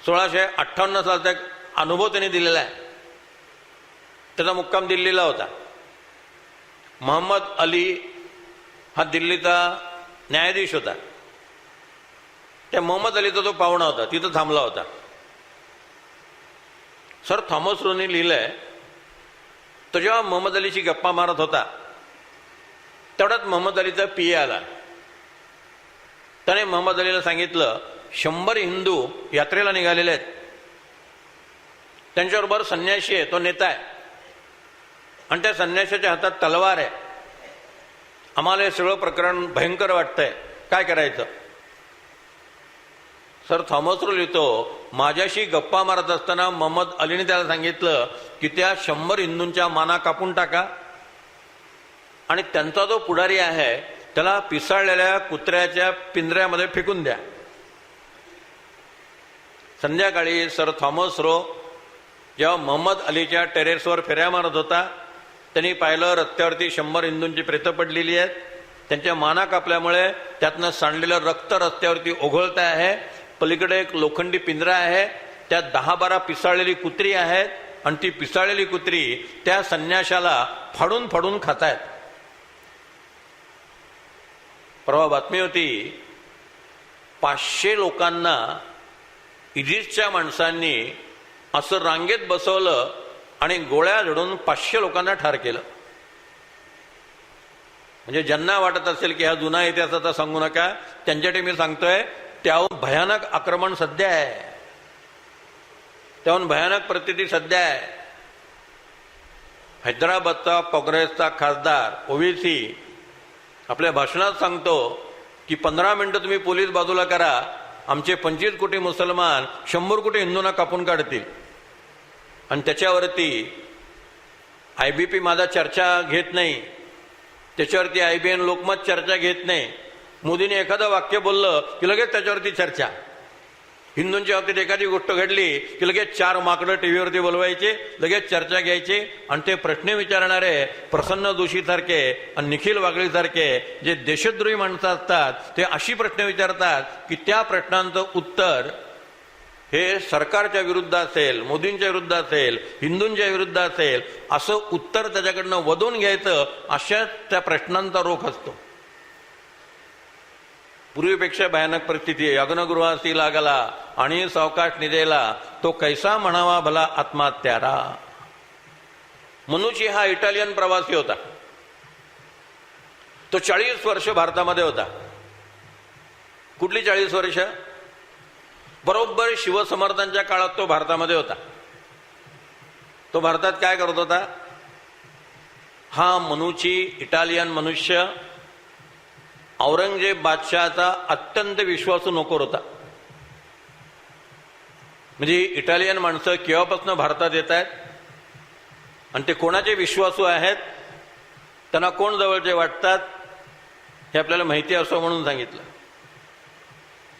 1658 सालचा एक अनुभव त्यांनी दिलेला आहे. त्याचा मुक्काम दिल्लीला होता. मोहम्मद अली हा दिल्लीचा न्यायाधीश होता. त्या मोहम्मद अलीचा जो पाहुणा होता तिथं थांबला होता. सर थॉमस रोनी लिहिलंय, तो जेव्हा मोहम्मद अलीची गप्पा मारत होता तेवढ्यात मोहम्मद अलीचा पीए आला. त्याने मोहम्मद अलीला सांगितलं 100 हिंदू यात्रेला निघालेले आहेत, त्यांच्याबरोबर संन्याशी आहे, तो नेता आहे आणि त्या संन्याशाच्या हातात तलवार आहे. आम्हाला हे सगळं प्रकरण भयंकर वाटतंय, काय करायचं? सर थॉमस रो लिहितो, माझ्याशी गप्पा मारत असताना मोहम्मद अलीने त्याला सांगितलं की त्या 100 हिंदूंच्या माना कापून टाका आणि त्यांचा जो पुढारी आहे त्याला पिसाळलेल्या कुत्र्याच्या पिंजऱ्यामध्ये फेकून द्या. संध्याकाळी सर थॉमस रो जेव्हा मोहम्मद अलीच्या टेरेसवर फेऱ्या मारत होता, त्यांनी पाहिलं रस्त्यावरती 100 हिंदूंची प्रेतं पडलेली आहेत. त्यांच्या माना कापल्यामुळे त्यातनं सांडलेलं रक्त रस्त्यावरती ओघळत आहे. पलीकडे एक लोखंडी पिंजरा आहे, त्यात 10-12 पिसाळलेली कुत्री आहेत आणि ती पिसाळलेली कुत्री त्या संन्याशाला फाडून फाडून खातायत. परवा बातमी होती, 500 लोकांना इजिप्तच्या माणसांनी असं रांगेत बसवलं आणि गोळ्या झडून 500 लोकांना ठार केलं. म्हणजे ज्यांना वाटत असेल की हा जुना इतिहासाचा सांगू नका, त्यांच्यासाठी मी सांगतोय, त्याहून भयानक आक्रमण सध्या आहे, त्याहून भयानक परिस्थिती सध्या आहे. हैदराबादचा काँग्रेसचा खासदार ओवेसी आपल्या भाषणात सांगतो की 15 मिनिटं तुम्ही पोलीस बाजूला करा, आमचे 25 कोटी मुसलमान 100 कोटी हिंदूंना कापून काढतील. आणि त्याच्यावरती IBP माझा चर्चा घेत नाही, त्याच्यावरती IBN लोकमत चर्चा घेत नाही. मोदीने एखादं वाक्य बोललं की लगेच त्याच्यावरती चर्चा. हिंदूंच्या बाबतीत एखादी गोष्ट घडली की लगेच 4 माकडं टीव्हीवरती बोलवायचे, लगेच चर्चा घ्यायची आणि ते प्रश्न विचारणारे प्रसन्न जोशी सारखे आणि निखिल वागळे सारखे जे देशद्रोही माणसं असतात, ते अशी प्रश्न विचारतात की त्या प्रश्नांचं उत्तर हे सरकारच्या विरुद्ध असेल, मोदींच्या विरुद्ध असेल, हिंदूंच्या विरुद्ध असेल, असं उत्तर त्याच्याकडनं वदवून घ्यायचं, अशा त्या प्रश्नांचा रोख असतो. पूर्वीपेक्षा भयानक परिस्थिती आहे. अग्नगृहासी लागला आणि सावकाश निदेला, तो कैसा म्हणावा भला आत्महत्यारा. मनुची हा इटालियन प्रवासी होता, तो 40 वर्ष भारतामध्ये होता. कुठली 40 वर्ष? बरोबर शिवसमर्थांच्या काळात तो भारतामध्ये होता. तो भारतात काय करत होता? हा मनुची इटालियन मनुष्य औरंगजेब बादशहाचा अत्यंत विश्वासू नोकर होता. म्हणजे इटालियन माणसं केव्हापासून भारतात येत आहेत आणि ते कोणाचे विश्वासू आहेत, त्यांना कोण जवळचे वाटतात, हे आपल्याला माहिती असो म्हणून सांगितलं.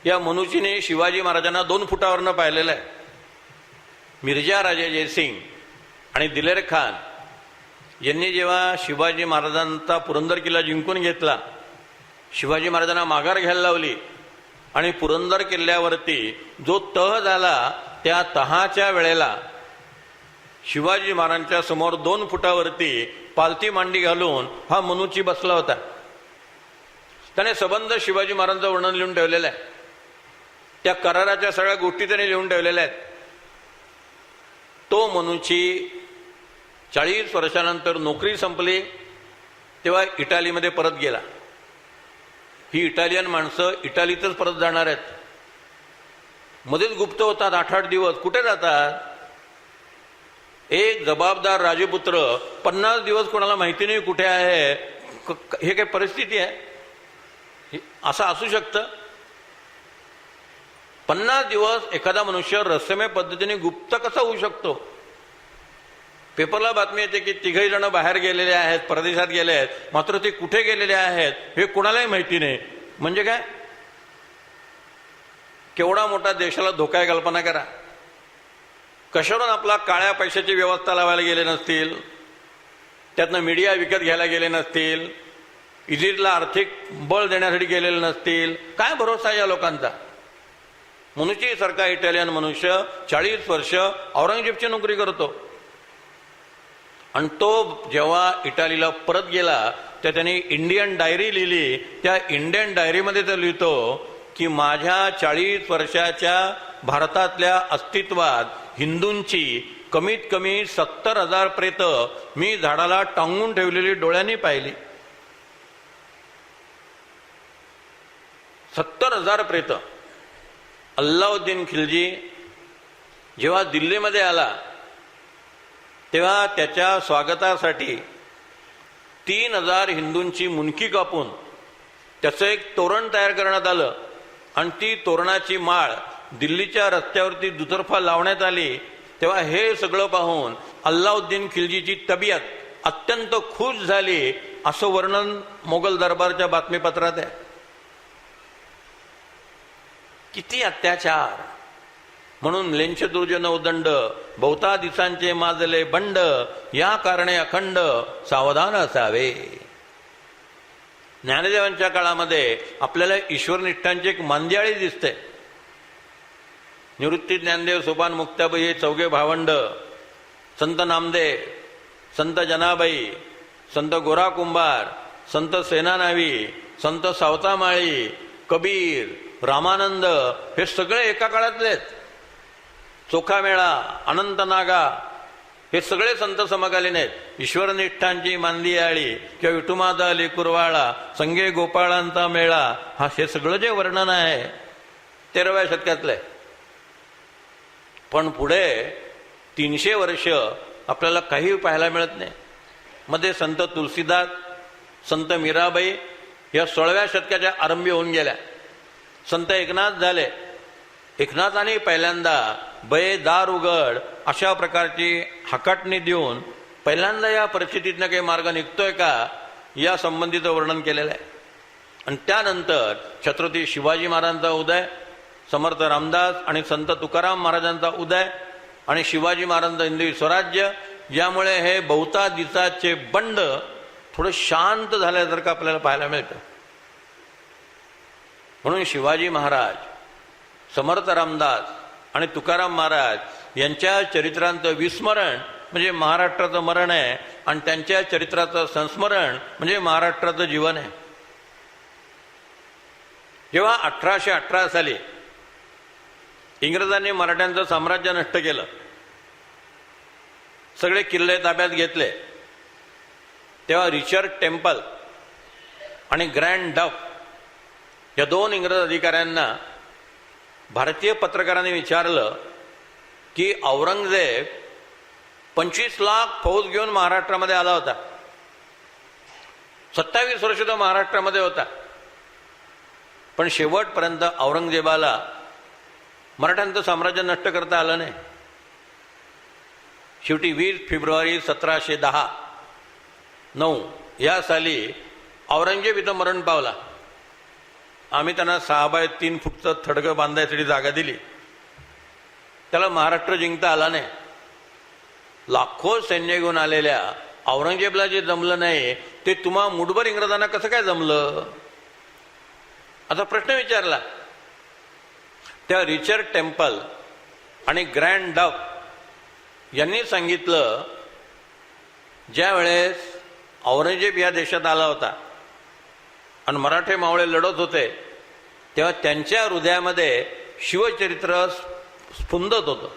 या मनुचीने शिवाजी महाराजांना 2 फुटावरनं पाहिलेलं आहे. मिर्झा राजे जयसिंग आणि दिलेर खान यांनी जेव्हा शिवाजी महाराजांचा पुरंदर किल्ला जिंकून घेतला, शिवाजी महाराजांना माघार घ्यायला लावली आणि पुरंदर किल्ल्यावरती जो तह झाला, त्या तहाच्या वेळेला शिवाजी महाराजांच्या समोर 2 फुटावरती पालथी मांडी घालून हा मनुची बसला होता. त्याने सबंध शिवाजी महाराजांचं वर्णन लिहून ठेवलेलं आहे. त्या कराराच्या सगळ्या गोष्टी त्याने लिहून ठेवलेल्या आहेत. तो मनुची 40 वर्षानंतर नोकरी संपली तेव्हा इटालीमध्ये परत गेला. ही इटालियन माणसं इटालीतच परत जाणार आहेत. मध्येच गुप्त होतात 8-8 दिवस. कुठे जातात? एक जबाबदार राजपुत्र 50 दिवस कोणाला माहिती नाही कुठे आहे. हे काय परिस्थिती आहे? असं असू शकतं? 50 दिवस एखादा मनुष्य रहस्यमय पद्धतीने गुप्त कसा होऊ शकतो? पेपरला बातमी येते की 3 जण बाहेर गेलेले आहेत, परदेशात गेले आहेत, मात्र ते कुठे गेलेले आहेत हे कोणालाही माहिती नाही. म्हणजे काय? केवढा मोठा देशाला धोका आहे कल्पना करा. कशावरून आपला काळ्या पैशाची व्यवस्था लावायला गेले नसतील, त्यातनं मीडिया विकत घ्यायला गेले नसतील, इजिप्तला आर्थिक बळ देण्यासाठी गेलेले नसतील. काय भरोसा या लोकांचा? मनुची सारखा इटालियन मनुष्य 40 वर्ष औरंगजेबची नोकरी करतो आणि तो जेव्हा इटालीला परत गेला तर त्यांनी इंडियन डायरी लिहिली. त्या इंडियन डायरीमध्ये तो लिहितो की माझ्या 40 वर्षाच्या भारतातल्या अस्तित्वात हिंदूंची कमीत कमी 70,000 प्रेत मी झाडाला टांगून ठेवलेली डोळ्यांनी पाहिली. 70,000 प्रेत. अल्लाउद्दीन खिलजी जेव्हा दिल्लीमध्ये आला तेव्हा त्याच्या स्वागतासाठी 3,000 हिंदूंची मुंडकी कापून त्याचं एक तोरण तयार करण्यात आलं आणि ती तोरणाची माळ दिल्लीच्या रस्त्यावरती दुतर्फा लावण्यात आली. तेव्हा हे सगळं पाहून अल्लाउद्दीन खिलजीची तब्येत अत्यंत खुश झाली असं वर्णन मोगल दरबारच्या बातमीपत्रात आहे. किती अत्याचार. म्हणून लेंछ दुर्जन उदंड बहुता दिसांचे माजले बंड या कारणे अखंड सावधान असावे. ज्ञानदेवांच्या काळामध्ये आपल्याला ईश्वरनिष्ठांची एक मांदियाळी दिसते. निवृत्ती ज्ञानदेव सोपान मुक्ताबाई हे चौघे भावंड, संत नामदेव, संत जनाबाई, संत गोरा कुंभार, संत सेनानावी, संत सावतामाळी, कबीर, रामानंद हे सगळे एका काळातले आहेत. चोखामेळा, अनंतनागा हे सगळे संत समकालीन आहेत. ईश्वरनिष्ठांची मांदियाळी किंवा विठुमाता लेकुरवाळा, संगे गोपाळांचा मेळा, हा हे सगळं जे वर्णन आहे 13व्या शतकातलं आहे. पण पुढे 300 वर्ष आपल्याला काही पाहायला मिळत नाही. मध्ये संत तुलसीदास, संत मीराबाई या 16व्या शतकाच्या आरंभी होऊन गेल्या. संत एकनाथ झाले. एकनाथाने पहिल्यांदा बये दार उघड अशा प्रकारची हकाटणी देऊन पहिल्यांदा या परिस्थितीतनं काही मार्ग निघतोय का या संबंधीचं वर्णन केलेलं आहे. आणि त्यानंतर छत्रपती शिवाजी महाराजांचा उदय, समर्थ रामदास आणि संत तुकाराम महाराजांचा उदय आणि शिवाजी महाराजांचं हिंदवी स्वराज्य, यामुळे हे बहुता दिसाचे बंड थोडं शांत झाल्यासारखं आपल्याला पाहायला मिळतं. म्हणून शिवाजी महाराज, समर्थ रामदास आणि तुकाराम महाराज यांच्या चरित्रांचं विस्मरण म्हणजे महाराष्ट्राचं मरण आहे आणि त्यांच्या चरित्राचं संस्मरण म्हणजे महाराष्ट्राचं जीवन आहे. जेव्हा 1818 साली इंग्रजांनी मराठ्यांचं साम्राज्य नष्ट केलं, सगळे किल्ले ताब्यात घेतले, तेव्हा रिचर्ड टेम्पल आणि ग्रँड डफ या 2 इंग्रज अधिकाऱ्यांना भारतीय पत्रकारांनी विचारलं की औरंगजेब 25 लाख फौज घेऊन महाराष्ट्रामध्ये आला होता. 27 वर्ष तो महाराष्ट्रामध्ये होता, पण शेवटपर्यंत औरंगजेबाला मराठ्यांचं साम्राज्य नष्ट करता आलं नाही. शेवटी 20 फेब्रुवारी 1710 या साली औरंगजेब इथं मरण पावला. आम्ही त्यांना 6x3 फूटचं थडगं बांधायसाठी जागा दिली. त्याला महाराष्ट्र जिंकता आला नाही. लाखो सैन्य घेऊन आलेल्या औरंगजेबला जे जमलं नाही ते तुम्हा मुठभर इंग्रजांना कसं काय जमलं असा प्रश्न विचारला. त्या रिचर्ड टेम्पल आणि ग्रँड डफ यांनी सांगितलं, ज्या वेळेस औरंगजेब या देशात आला होता आणि मराठे मावळे लढत होते तेव्हा त्यांच्या हृदयामध्ये शिवचरित्र स्फुंदत होतं,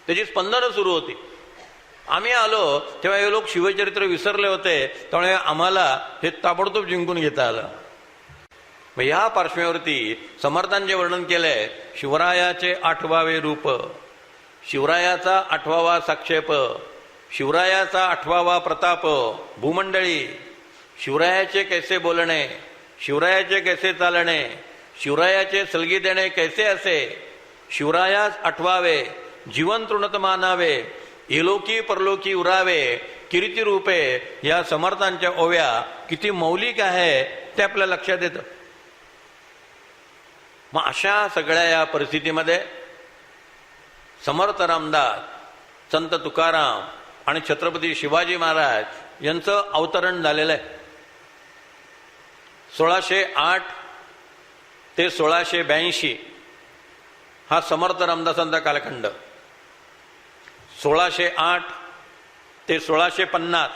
त्याची स्पंदनं सुरू होती. आम्ही आलो तेव्हा हे लोक शिवचरित्र विसरले होते, त्यामुळे आम्हाला हे ताबडतोब जिंकून घेता आलं. मग या पार्श्वभूमीवरती समर्थांचे वर्णन केलंय. शिवरायाचे 8वे रूप, शिवरायाचा 8वा साक्षेप, शिवरायाचा 8वा प्रताप, भूमंडळी, शिवरायाचे कैसे बोलणे, शिवरायाचे कैसे चालणे, शिवरायाचे सलगी देणे कैसे असे, शिवरायास 8वावे, जीवन तृणत मानावे, इलोकी परलोकी उरावे, कीर्ती रूपे या समर्थांच्या ओव्या किती मौलिक आहे ते आपल्या लक्षात येतं. मग अशा सगळ्या या परिस्थितीमध्ये समर्थ रामदास, संत तुकाराम आणि छत्रपती शिवाजी महाराज यांचं अवतरण झालेलं आहे. 1608 ते 1682 हा समर्थ रामदासांचा कालखंड. 1608 ते 1650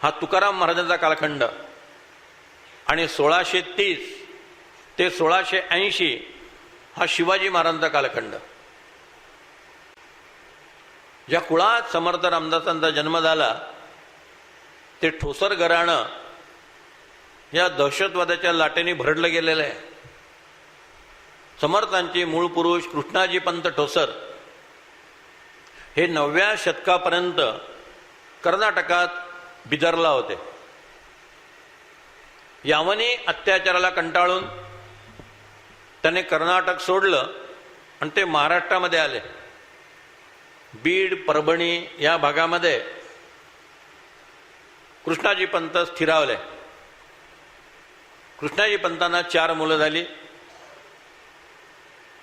हा तुकाराम महाराजांचा कालखंड आणि 1630 ते 1680 हा शिवाजी महाराजांचा कालखंड. ज्या कुळात समर्थ रामदासांचा जन्म झाला ते ठोसर घराणं या दहशतवादाच्या लाटेने भरडलं गेलेलं आहे. समर्थांचे मूळ पुरुष कृष्णाजी पंत ठोसर हे 9व्या शतकापर्यंत कर्नाटकात बिदरला होते. यावनी अत्याचाराला कंटाळून त्याने कर्नाटक सोडलं आणि ते महाराष्ट्रामध्ये आले. बीड, परभणी या भागामध्ये कृष्णाजी पंत स्थिरावले. कृष्णाजी पंतांना 4 मुलं झाली.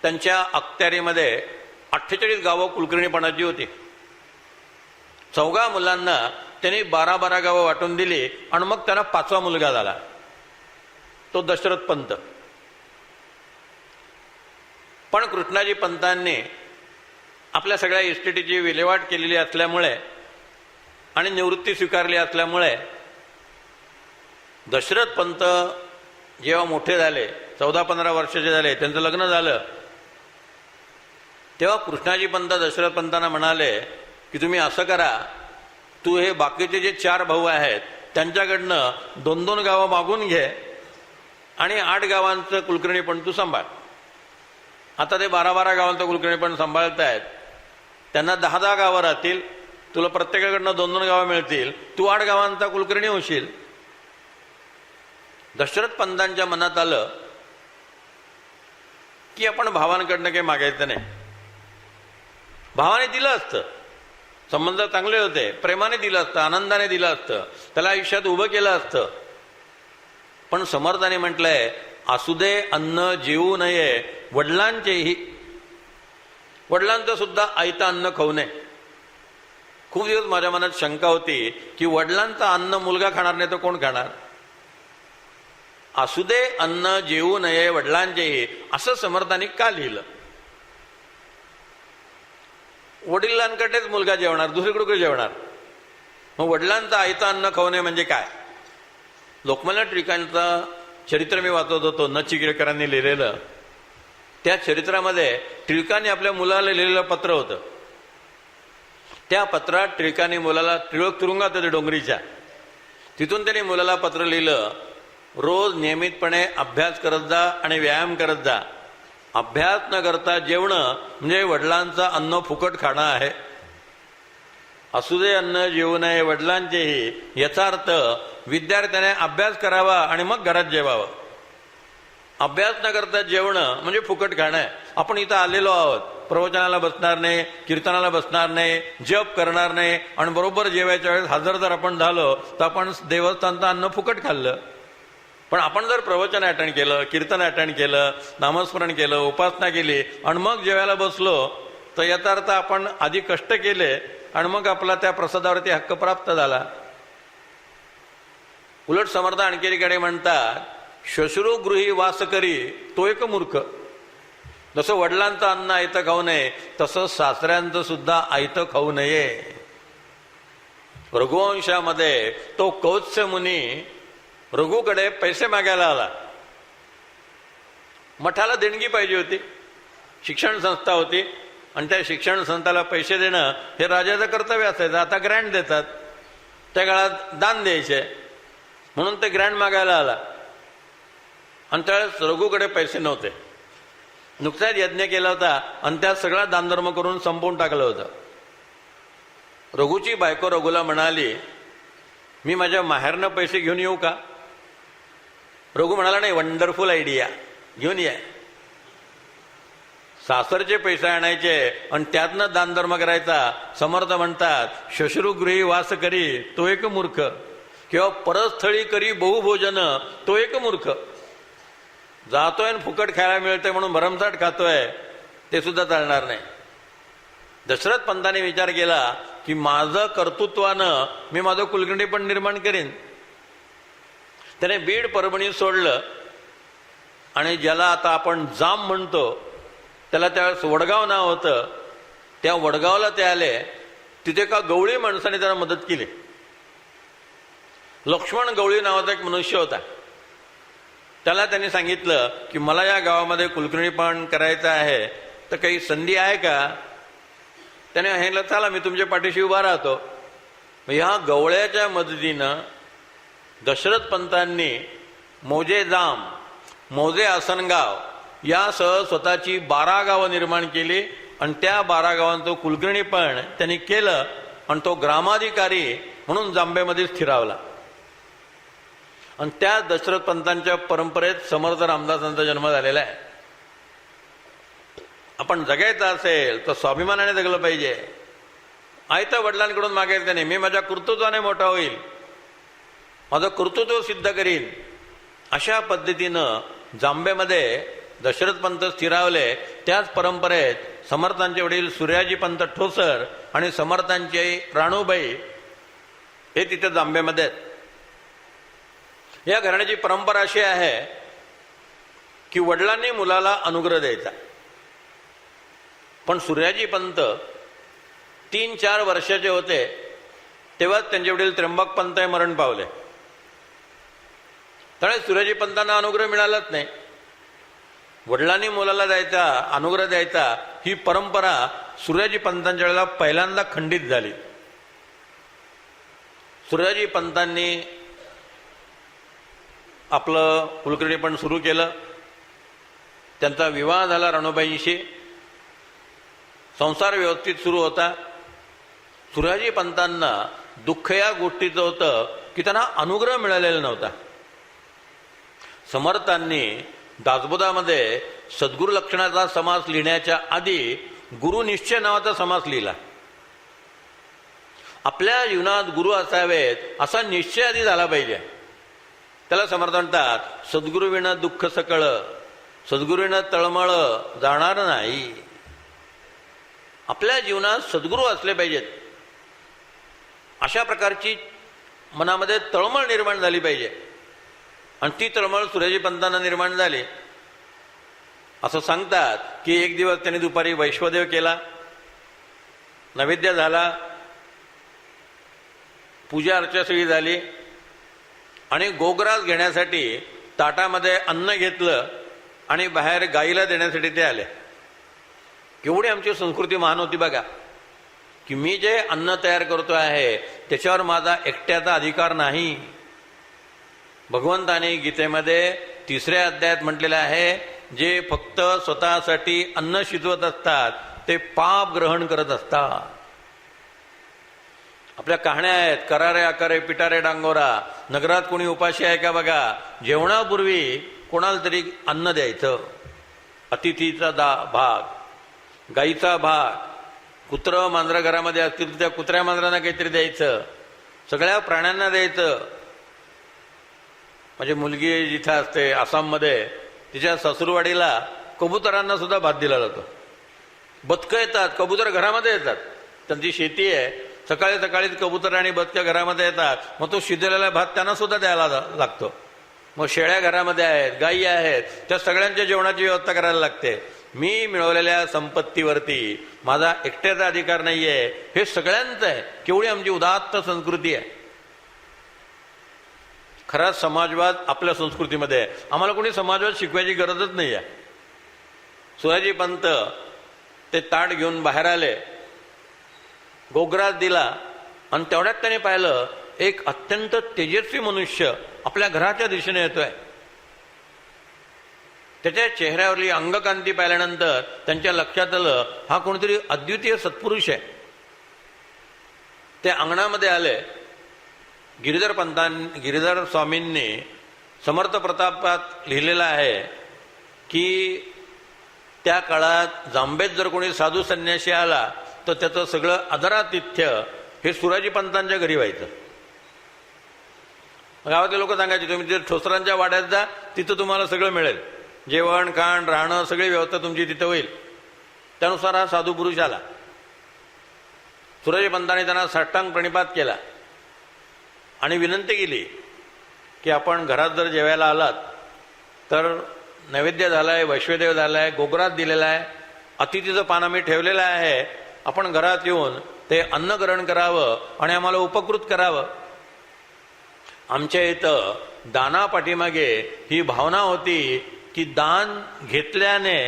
त्यांच्या अखत्यारीमध्ये 48 गावं कुलकर्णीपणाची होती. 14 मुलांना त्यांनी 12 गावं वाटून दिली आणि मग त्यांना 5वा मुलगा झाला, तो दशरथ पंत. पण कृष्णाजी पंतांनी आपल्या सगळ्या इस्टेटीची विल्हेवाट केलेली असल्यामुळे आणि निवृत्ती स्वीकारली असल्यामुळे दशरथ पंत जेव्हा मोठे झाले, 14-15 वर्षाचे झाले, त्यांचं लग्न झालं, तेव्हा कृष्णाजी पंत दशरथ पंतांना म्हणाले की तुम्ही असं करा, तू हे बाकीचे जे 4 भाऊ आहेत त्यांच्याकडनं 2-2 गावं मागून घे आणि 8 गावांचं कुलकर्णीपण तू सांभाळ. आता ते 12 गावांचं कुलकर्णीपण सांभाळतायत, त्यांना 10 गावं राहतील, तुला प्रत्येकाकडनं 2-2 गावं मिळतील, तू 8 गावांचा कुलकर्णी होशील. दशरथ पंतांच्या मनात आलं की आपण भावांकडनं काही मागायचं नाही. भावाने दिलं असतं, संबंध चांगले होते, प्रेमाने दिलं असतं, आनंदाने दिलं असतं, त्याला आयुष्यात उभं केलं असतं. पण समर्थाने म्हटलंय असुदे अन्न जेवू नये वडिलांचेही. वडिलांचं सुद्धा आयतं अन्न खाऊ नये. खूप दिवस माझ्या मनात शंका होती की वडिलांचं अन्न मुलगा खाणार नाही तर कोण खाणार. असुदे अन्न जेवू नये वडिलांचेही असं समर्थाने का लिहिलं. वडिलांकडेच मुलगा जेवणार, दुसरीकडे जेवणार. मग वडिलांचं आयतं अन्न खाऊ नये म्हणजे काय. लोकमान्य टिळकांचं चरित्र मी वाचत होतो, नचिकेळकरांनी लिहिलेलं. त्या चरित्रामध्ये टिळकांनी आपल्या मुलाला लिहिलेलं पत्र होतं. त्या पत्रात टिळकांनी मुलाला, टिळक तुरुंगात होते डोंगरीच्या, तिथून त्यांनी मुलाला पत्र लिहिलं, रोज नियमितपणे अभ्यास करत जा आणि व्यायाम करत जा. अभ्यास न करता जेवणं म्हणजे वडिलांचं अन्न फुकट खाणं आहे. असुदे अन्न जेवू नये वडिलांचेही याचा अर्थ विद्यार्थ्याने अभ्यास करावा आणि मग घरात जेवावं. अभ्यास न करता जेवणं म्हणजे फुकट खाणं आहे. आपण इथं आलेलो आहोत, प्रवचनाला बसणार नाही, कीर्तनाला बसणार नाही, जप करणार नाही आणि बरोबर जेवायच्या वेळेस हजर जर आपण झालो तर आपण देवस्थानचं अन्न फुकट खाल्लं. पण आपण जर प्रवचन अटेंड केलं, कीर्तन अटेंड केलं, नामस्मरण केलं, उपासना केली आणि मग जेवायला बसलो तर याचा अर्थ आपण आधी कष्ट केले आणि मग आपला त्या प्रसादावरती हक्क प्राप्त झाला. उलट समर्थ आणखीकडे म्हणतात, श्वश्रुगृही वास करी तो एक मूर्ख. जसं वडिलांचं अन्न आयतं खाऊ नये तसं सासऱ्यांचं सुद्धा आयतं खाऊ नये. रघुवंशामध्ये तो कौत्स्य मुनी रघुकडे पैसे मागायला आला. मठाला देणगी पाहिजे होती, शिक्षण संस्था होती आणि त्या शिक्षण संस्थेला पैसे देणं हे राजाचं कर्तव्य असायचं. आता ग्रँड देतात, त्या काळात दान द्यायचे, म्हणून ते ग्रँड मागायला आला. आणि त्यावेळेस रघुकडे पैसे नव्हते. नुकताच यज्ञ केला होता आणि त्यात सगळा दानधर्म करून संपवून टाकलं होतं. रघुची बायको रघुला म्हणाली, मी माझ्या माहेरनं पैसे घेऊन येऊ का. रघु म्हणाला, नाही, वंडरफुल आयडिया, घेऊन या. सासरचे पैसे आणायचे आणि त्यातनं दानधर्म करायचा. समर्थ म्हणतात, श्वश्रुगृही वास करी तो एक मूर्ख, किंवा परस्थळी करी बहुभोजन तो एक मूर्ख. जातोय आणि फुकट खायला मिळतंय म्हणून भरमसाठ खातोय, ते सुद्धा चालणार नाही. दशरथ पंतांनी विचार केला की माझं कर्तृत्वानं मी माझं कुलकर्णी पण निर्माण करेन. त्याने बीड परभणी सोडलं आणि ज्याला आता आपण जाम म्हणतो त्याला त्यावेळेस वडगाव नाव होतं. त्या वडगावला ते आले. तिथे का गवळी माणसाने त्याला मदत केली. लक्ष्मण गवळी नावाचा एक मनुष्य होता. त्याला त्यांनी सांगितलं की मला या गावामध्ये कुलकर्णीपण करायचं आहे, तर काही संधी आहे का. त्याने सांगितलं चला मी तुमच्या पाठीशी उभा राहतो. ह्या गवळ्याच्या मदतीनं दशरथ पंतांनी मौजे जाम, मौजे आसनगाव यासह स्वतःची 12 गावं निर्माण केली आणि त्या 12 गावांचं कुलकर्णीपण त्यांनी केलं आणि तो ग्रामाधिकारी म्हणून जांबेमध्ये स्थिरावला. आणि त्या दशरथ पंतांच्या परंपरेत समर्थ रामदासांचा जन्म झालेला आहे. आपण जगायचं असेल तर स्वाभिमानाने जगलं पाहिजे. आयतं वडिलांकडून मागायचं नाही. मी माझ्या कर्तृत्वाने मोठा होईल, माझं कर्तृत्व सिद्ध करीन. अशा पद्धतीनं जांबेमध्ये दशरथ पंत स्थिरावले. त्याच परंपरेत समर्थांचे वडील सूर्याजी पंत ठोसर आणि समर्थांची राणूबाई हे तिथे जांबेमध्ये आहेत. या घराण्याची परंपरा अशी आहे की वडिलांनी मुलाला अनुग्रह द्यायचा. पण सूर्याजी पंत 3-4 वर्षाचे होते तेव्हा त्यांचे वडील त्र्यंबक पंत हे मरण पावले. त्यामुळे सूर्याजी पंतांना अनुग्रह मिळालाच नाही. वडिलांनी मुलाला द्यायचा, अनुग्रह द्यायचा ही परंपरा सूर्याजी पंतांच्या वेळेला पहिल्यांदा खंडित झाली. सूर्याजी पंतांनी आपलं कुलकर्णीपण सुरू केलं. त्यांचा विवाह झाला राणूबाईंशी. संसार व्यवस्थित सुरू होता. सूर्याजी पंतांना दुःख या गोष्टीचं होतं की त्यांना अनुग्रह मिळालेला नव्हता. समर्थांनी दासबोधामध्ये सद्गुरू लक्षणाचा समास लिहिण्याच्या आधी गुरुनिश्चय नावाचा समास लिहिला. आपल्या जीवनात गुरु असावेत असा निश्चय आधी झाला पाहिजे. त्याला समर्थ म्हणतात सद्गुरुविना दुःख सकळ, सद्गुरुविना तळमळ जाणार नाही. आपल्या जीवनात सद्गुरू असले पाहिजेत. अशा प्रकारची मनामध्ये तळमळ निर्माण झाली पाहिजे. आणि ती तळमळ सूर्याजी पंतांना निर्माण झाली. असं सांगतात की एक दिवस त्यांनी दुपारी वैश्वदेव केला, नैवेद्य झाला, पूजा अर्चा सगळी झाली आणि गोग्रास घेण्यासाठी ताटामध्ये अन्न घेतलं आणि बाहेर गाईला देण्यासाठी ते आले. केवढी आमची संस्कृती महान होती बघा, की मी जे अन्न तयार करतो आहे त्याच्यावर माझा एकट्याचा अधिकार नाही. भगवंताने गीतेमध्ये 3ऱ्या अध्यायात म्हटलेलं आहे, जे फक्त स्वतःसाठी अन्न शिजवत असतात ते पाप ग्रहण करत असतात. आपल्या कहाण्या आहेत, करारे आकारे पिटारे डांगोरा. नगरात कोणी उपाशी आहे का बघा, जेवणापूर्वी कोणाला तरी अन्न द्यायचं. अतिथीचा भाग, गाईचा भाग, कुत्रं मांजरं घरामध्ये असतील तर त्या कुत्र्या मांजरांना काहीतरी द्यायचं, सगळ्या प्राण्यांना द्यायचं. म्हणजे मुलगी जिथं असते आसाममध्ये तिच्या सासूरवाडीला कबुतरांना सुद्धा भात दिला जातो. बदकं येतात, कबूतर घरामध्ये येतात, त्यांची शेती आहे. सकाळी सकाळीच कबूतर आणि बदकं घरामध्ये येतात, मग तो शिजलेला भात त्यांना सुद्धा द्यायला लागतो. मग शेळ्या घरामध्ये आहेत, गायी आहेत, त्या सगळ्यांच्या जेवणाची व्यवस्था करायला लागते. मी मिळवलेल्या संपत्तीवरती माझा एकट्याचा अधिकार नाहीये, हे सगळ्यांचं आहे. केवढी आमची उदात्त संस्कृती आहे. खरा समाजवाद आपल्या संस्कृतीमध्ये आहे. आम्हाला कोणी समाजवाद शिकवायची गरजच नाही आहे. सूर्याजी पंत ते ताट घेऊन बाहेर आले, गोग्रास दिला आणि तेवढ्यात त्याने पाहिलं एक अत्यंत तेजस्वी मनुष्य आपल्या घराच्या दिशेने येतोय. त्याच्या चेहऱ्यावरली अंगकांती पाहिल्यानंतर त्यांच्या लक्षात आलं हा कोणीतरी अद्वितीय सत्पुरुष आहे. ते अंगणामध्ये आले. गिरीधर स्वामींनी समर्थ प्रतापात लिहिलेलं आहे की त्या काळात जांबेत जर कोणी साधू संन्यासी आला तर त्याचं सगळं आदरातिथ्य हे सूर्याजी पंतांच्या घरी व्हायचं. गावातले लोक सांगायचे तुम्ही तिथे ठोसरांच्या वाड्यात जा, तिथं तुम्हाला सगळं मिळेल, जेवण खाण राहणं सगळी व्यवस्था तुमची तिथं होईल. त्यानुसार हा साधू पुरुष आला. सूर्याजी पंतांनी त्यांना साष्टांग प्रणिपात केला आणि विनंती केली की आपण घरात जर जेवायला आलात तर नैवेद्य झालाय, वैश्वदेव झालाय, गोग्रास दिलेला आहे, अतिथीचं पान आम्ही ठेवलेलं आहे, आपण घरात येऊन ते अन्न ग्रहण करावं आणि आम्हाला उपकृत करावं. आमच्या इथं दाना पाठीमागे ही भावना होती की दान घेतल्याने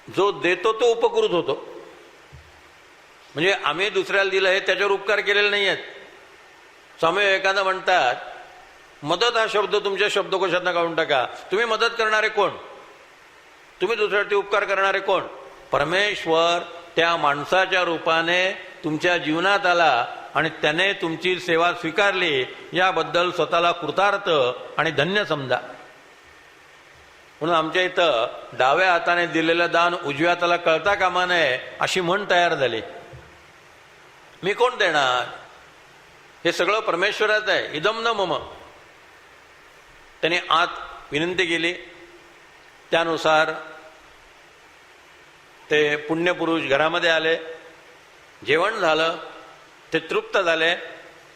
जो देतो तो उपकृत होतो. म्हणजे आम्ही दुसऱ्याला दिलं हे त्याच्यावर उपकार केलेले नाही आहेत. स्वामी विवेकानंद म्हणतात, मदत हा शब्द तुमच्या शब्दकोशातनं काढून टाका. तुम्ही मदत करणारे कोण? तुम्ही दुसऱ्यावरती उपकार करणारे कोण? परमेश्वर त्या माणसाच्या रूपाने तुमच्या जीवनात आला आणि त्याने तुमची सेवा स्वीकारली, याबद्दल स्वतःला कृतार्थ आणि धन्य समजा. म्हणून आमच्या इथं डाव्या हाताने दिलेलं दान उजव्या हाताला कळता कामा नये अशी म्हण तयार झाली. मी कोण देणार? हे सगळं परमेश्वराचं आहे. इदम न मम. त्याने आत विनंती केली, त्यानुसार ते पुण्यपुरुष घरामध्ये आले, जेवण झालं, ते तृप्त झाले.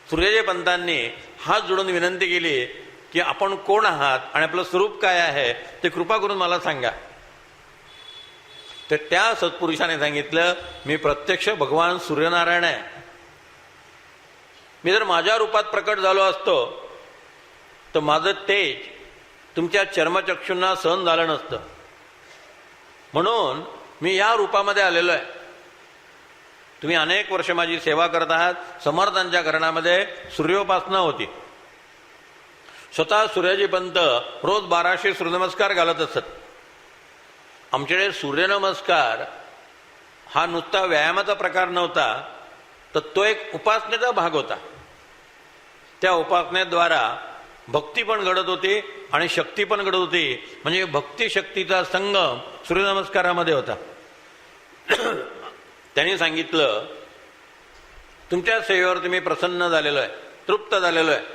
सूर्यजी पंतांनी हात जोडून विनंती केली की आपण कोण आहात आणि आपलं स्वरूप काय आहे ते कृपा करून मला सांगा. तर त्या सत्पुरुषाने सांगितलं, मी प्रत्यक्ष भगवान सूर्यनारायण आहे. मी जर माझ्या रूपात प्रकट झालो असतो तर माझं तेज तुमच्या चर्मचक्षूंना सहन झालं नसतं. म्हणून मी या रूपामध्ये आलेलो आहे. तुम्ही अनेक वर्ष माझी सेवा करत आहात. समर्थांच्या घराण्यामध्ये सूर्योपासना होती. स्वतः सूर्याजी पंत रोज 1200 सूर्यनमस्कार घालत असत. आमच्याकडे सूर्यनमस्कार हा नुसता व्यायामाचा प्रकार नव्हता, तर तो एक उपासनेचा भाग होता. त्या उपासनेद्वारा भक्ती पण घडत होती आणि शक्ती पण घडत होती. म्हणजे भक्ती शक्तीचा संगम सूर्यनमस्कारामध्ये होता. त्यांनी सांगितलं, तुमच्या सेवेवर तुम्ही प्रसन्न झालेलो आहे, तृप्त झालेलो आहे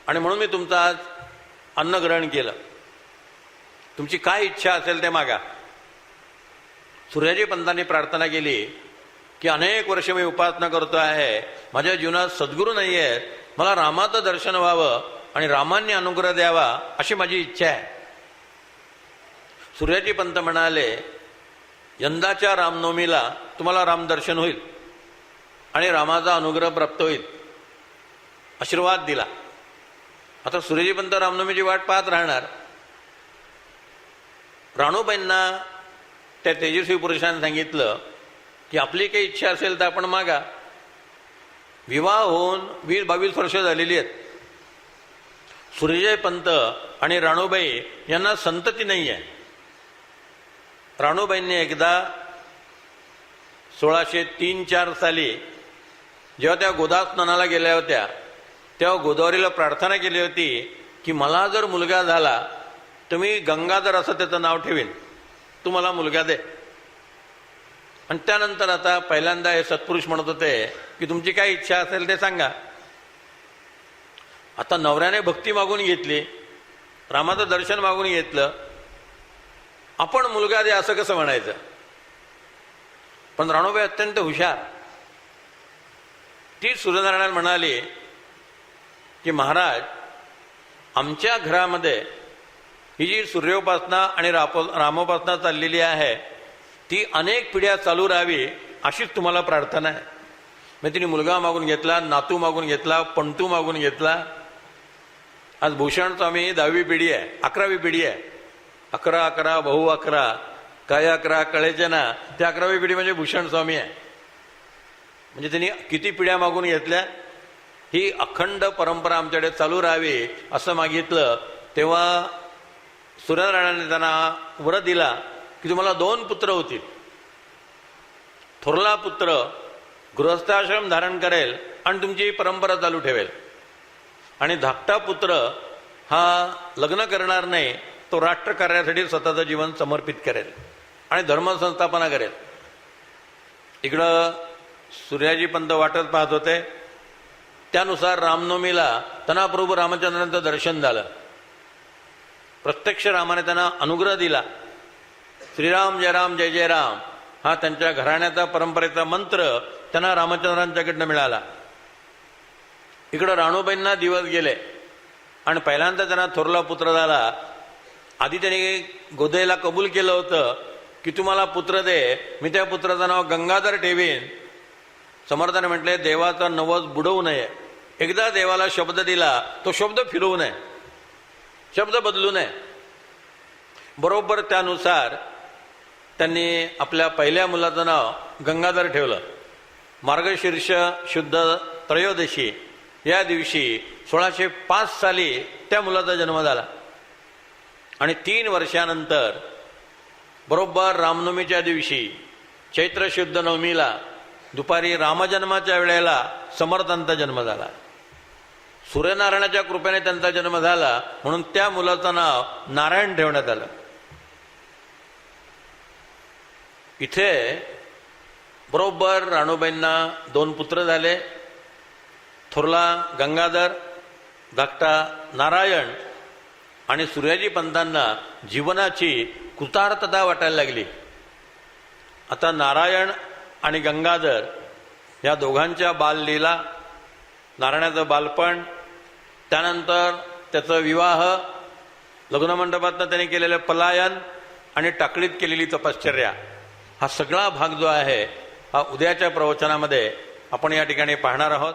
आणि म्हणून मी तुमचं आज अन्न ग्रहण केलं. तुमची काय इच्छा असेल ते मागा. सूर्याजी पंतांनी प्रार्थना केली की अनेक वर्ष मी उपासना करतो आहे, माझ्या जीवनात सद्गुरू नाही आहेत, मला रामाचं दर्शन व्हावं आणि रामांनी अनुग्रह द्यावा अशी माझी इच्छा आहे. सूर्याजी पंत म्हणाले, यंदाच्या रामनवमीला तुम्हाला रामदर्शन होईल आणि रामाचा अनुग्रह प्राप्त होईल. आशीर्वाद दिला. आता सूर्यजी पंत रामनवमीची वाट पाहत राहणार. राणूबाईंना त्या तेजस्वी पुरुषाने सांगितलं की आपली काही इच्छा असेल तर आपण मागा. विवाह होऊन 20-22 वर्ष झालेली आहेत. सूर्यजी पंत आणि राणूबाई यांना संतती नाही आहे. राणूबाईंनी एकदा 1603-4 साली जेव्हा त्या गोदा स्नानाला गेल्या होत्या, तेव्हा गोदावरीला प्रार्थना केली होती की मला जर मुलगा झाला तर मी गंगाधर असं त्याचं नाव ठेवीन, तू मला मुलगा दे. आणि त्यानंतर आता पहिल्यांदा हे सत्पुरुष म्हणत होते की तुमची काय इच्छा असेल ते सांगा. आता नवऱ्याने भक्ती मागून घेतली, रामाचं दर्शन मागून घेतलं, आपण मुलगा दे असं कसं म्हणायचं? पण राणूबाई अत्यंत हुशार. ती सूर्यनारायण म्हणाली की महाराज, आमच्या घरामध्ये ही जी सूर्योपासना आणि रामोपासना चाललेली आहे ती अनेक पिढ्या चालू राहावी अशीच तुम्हाला प्रार्थना आहे. मग तिने मुलगा मागून घेतला, नातू मागून घेतला, पंतू मागून घेतला. आज भूषण स्वामी 10वी पिढी आहे, 11वी पिढी आहे. 11 बहु 11 काय 11 कळेचे ना, ते 11वी पिढी म्हणजे भूषण स्वामी आहे. म्हणजे त्यांनी किती पिढ्या मागून घेतल्या. ही अखंड परंपरा आमच्याकडे चालू राहावी असं मागितलं. तेव्हा सूर्यनारायणाने त्यांना वर दिला की तुम्हाला 2 पुत्र होतील. थोरला पुत्र गृहस्थाश्रम धारण करेल आणि तुमची परंपरा चालू ठेवेल, आणि धाकटा पुत्र हा लग्न करणार नाही, तो राष्ट्रकार्यासाठी स्वतःचं जीवन समर्पित करेल आणि धर्मसंस्थापना करेल. इकडं सूर्याजी पंत वाटत पाहत होते. त्यानुसार रामनवमीला त्यांना प्रभू रामचंद्रांचं दर्शन झालं. प्रत्यक्ष रामाने त्यांना अनुग्रह दिला. श्रीराम जय राम जय जय राम हा त्यांच्या घराण्याचा परंपरेचा मंत्र त्यांना रामचंद्रांच्याकडनं मिळाला. इकडं राणूबाईंना दिवस गेले आणि पहिल्यांदा त्यांना थोरला पुत्र झाला. आधी त्यांनी गोदेला कबूल केलं होतं की तुम्हाला पुत्र दे, मी त्या पुत्राचं नाव गंगाधर ठेवीन. समर्थाने म्हटले, देवाचा नवस बुडवू नये. एकदा देवाला शब्द दिला तो शब्द फिरवू नये, शब्द बदलू नये. बरोबर त्यानुसार त्यांनी आपल्या पहिल्या मुलाचं नाव गंगाधर ठेवलं. मार्गशीर्ष शुद्ध त्रयोदशी या दिवशी 1605 साली त्या मुलाचा जन्म झाला आणि 3 वर्षानंतर बरोबर रामनवमीच्या दिवशी चैत्र शुद्ध नवमीला दुपारी रामजन्माच्या वेळेला समर्थांचा जन्म झाला. सूर्यनारायणाच्या कृपेने त्यांचा जन्म झाला म्हणून त्या मुलाचं नाव नारायण ठेवण्यात आलं. इथे बरोबर राणूबाईंना 2 पुत्र झाले. थोरला गंगाधर, धाकटा नारायण. आणि सूर्याजी पंतांना जीवनाची कृतार्थता वाटायला लागली. आता नारायण आणि गंगाधर या दोघांच्या बाललीला, नारायणाचं बालपण, त्यानंतर त्याचा विवाह, लग्नमंडपातनं त्याने केलेलं पलायन आणि टाकळीत केलेली तपश्चर्या, हा सगळा भाग जो आहे हा उद्याच्या प्रवचनामध्ये आपण या ठिकाणी पाहणार आहोत.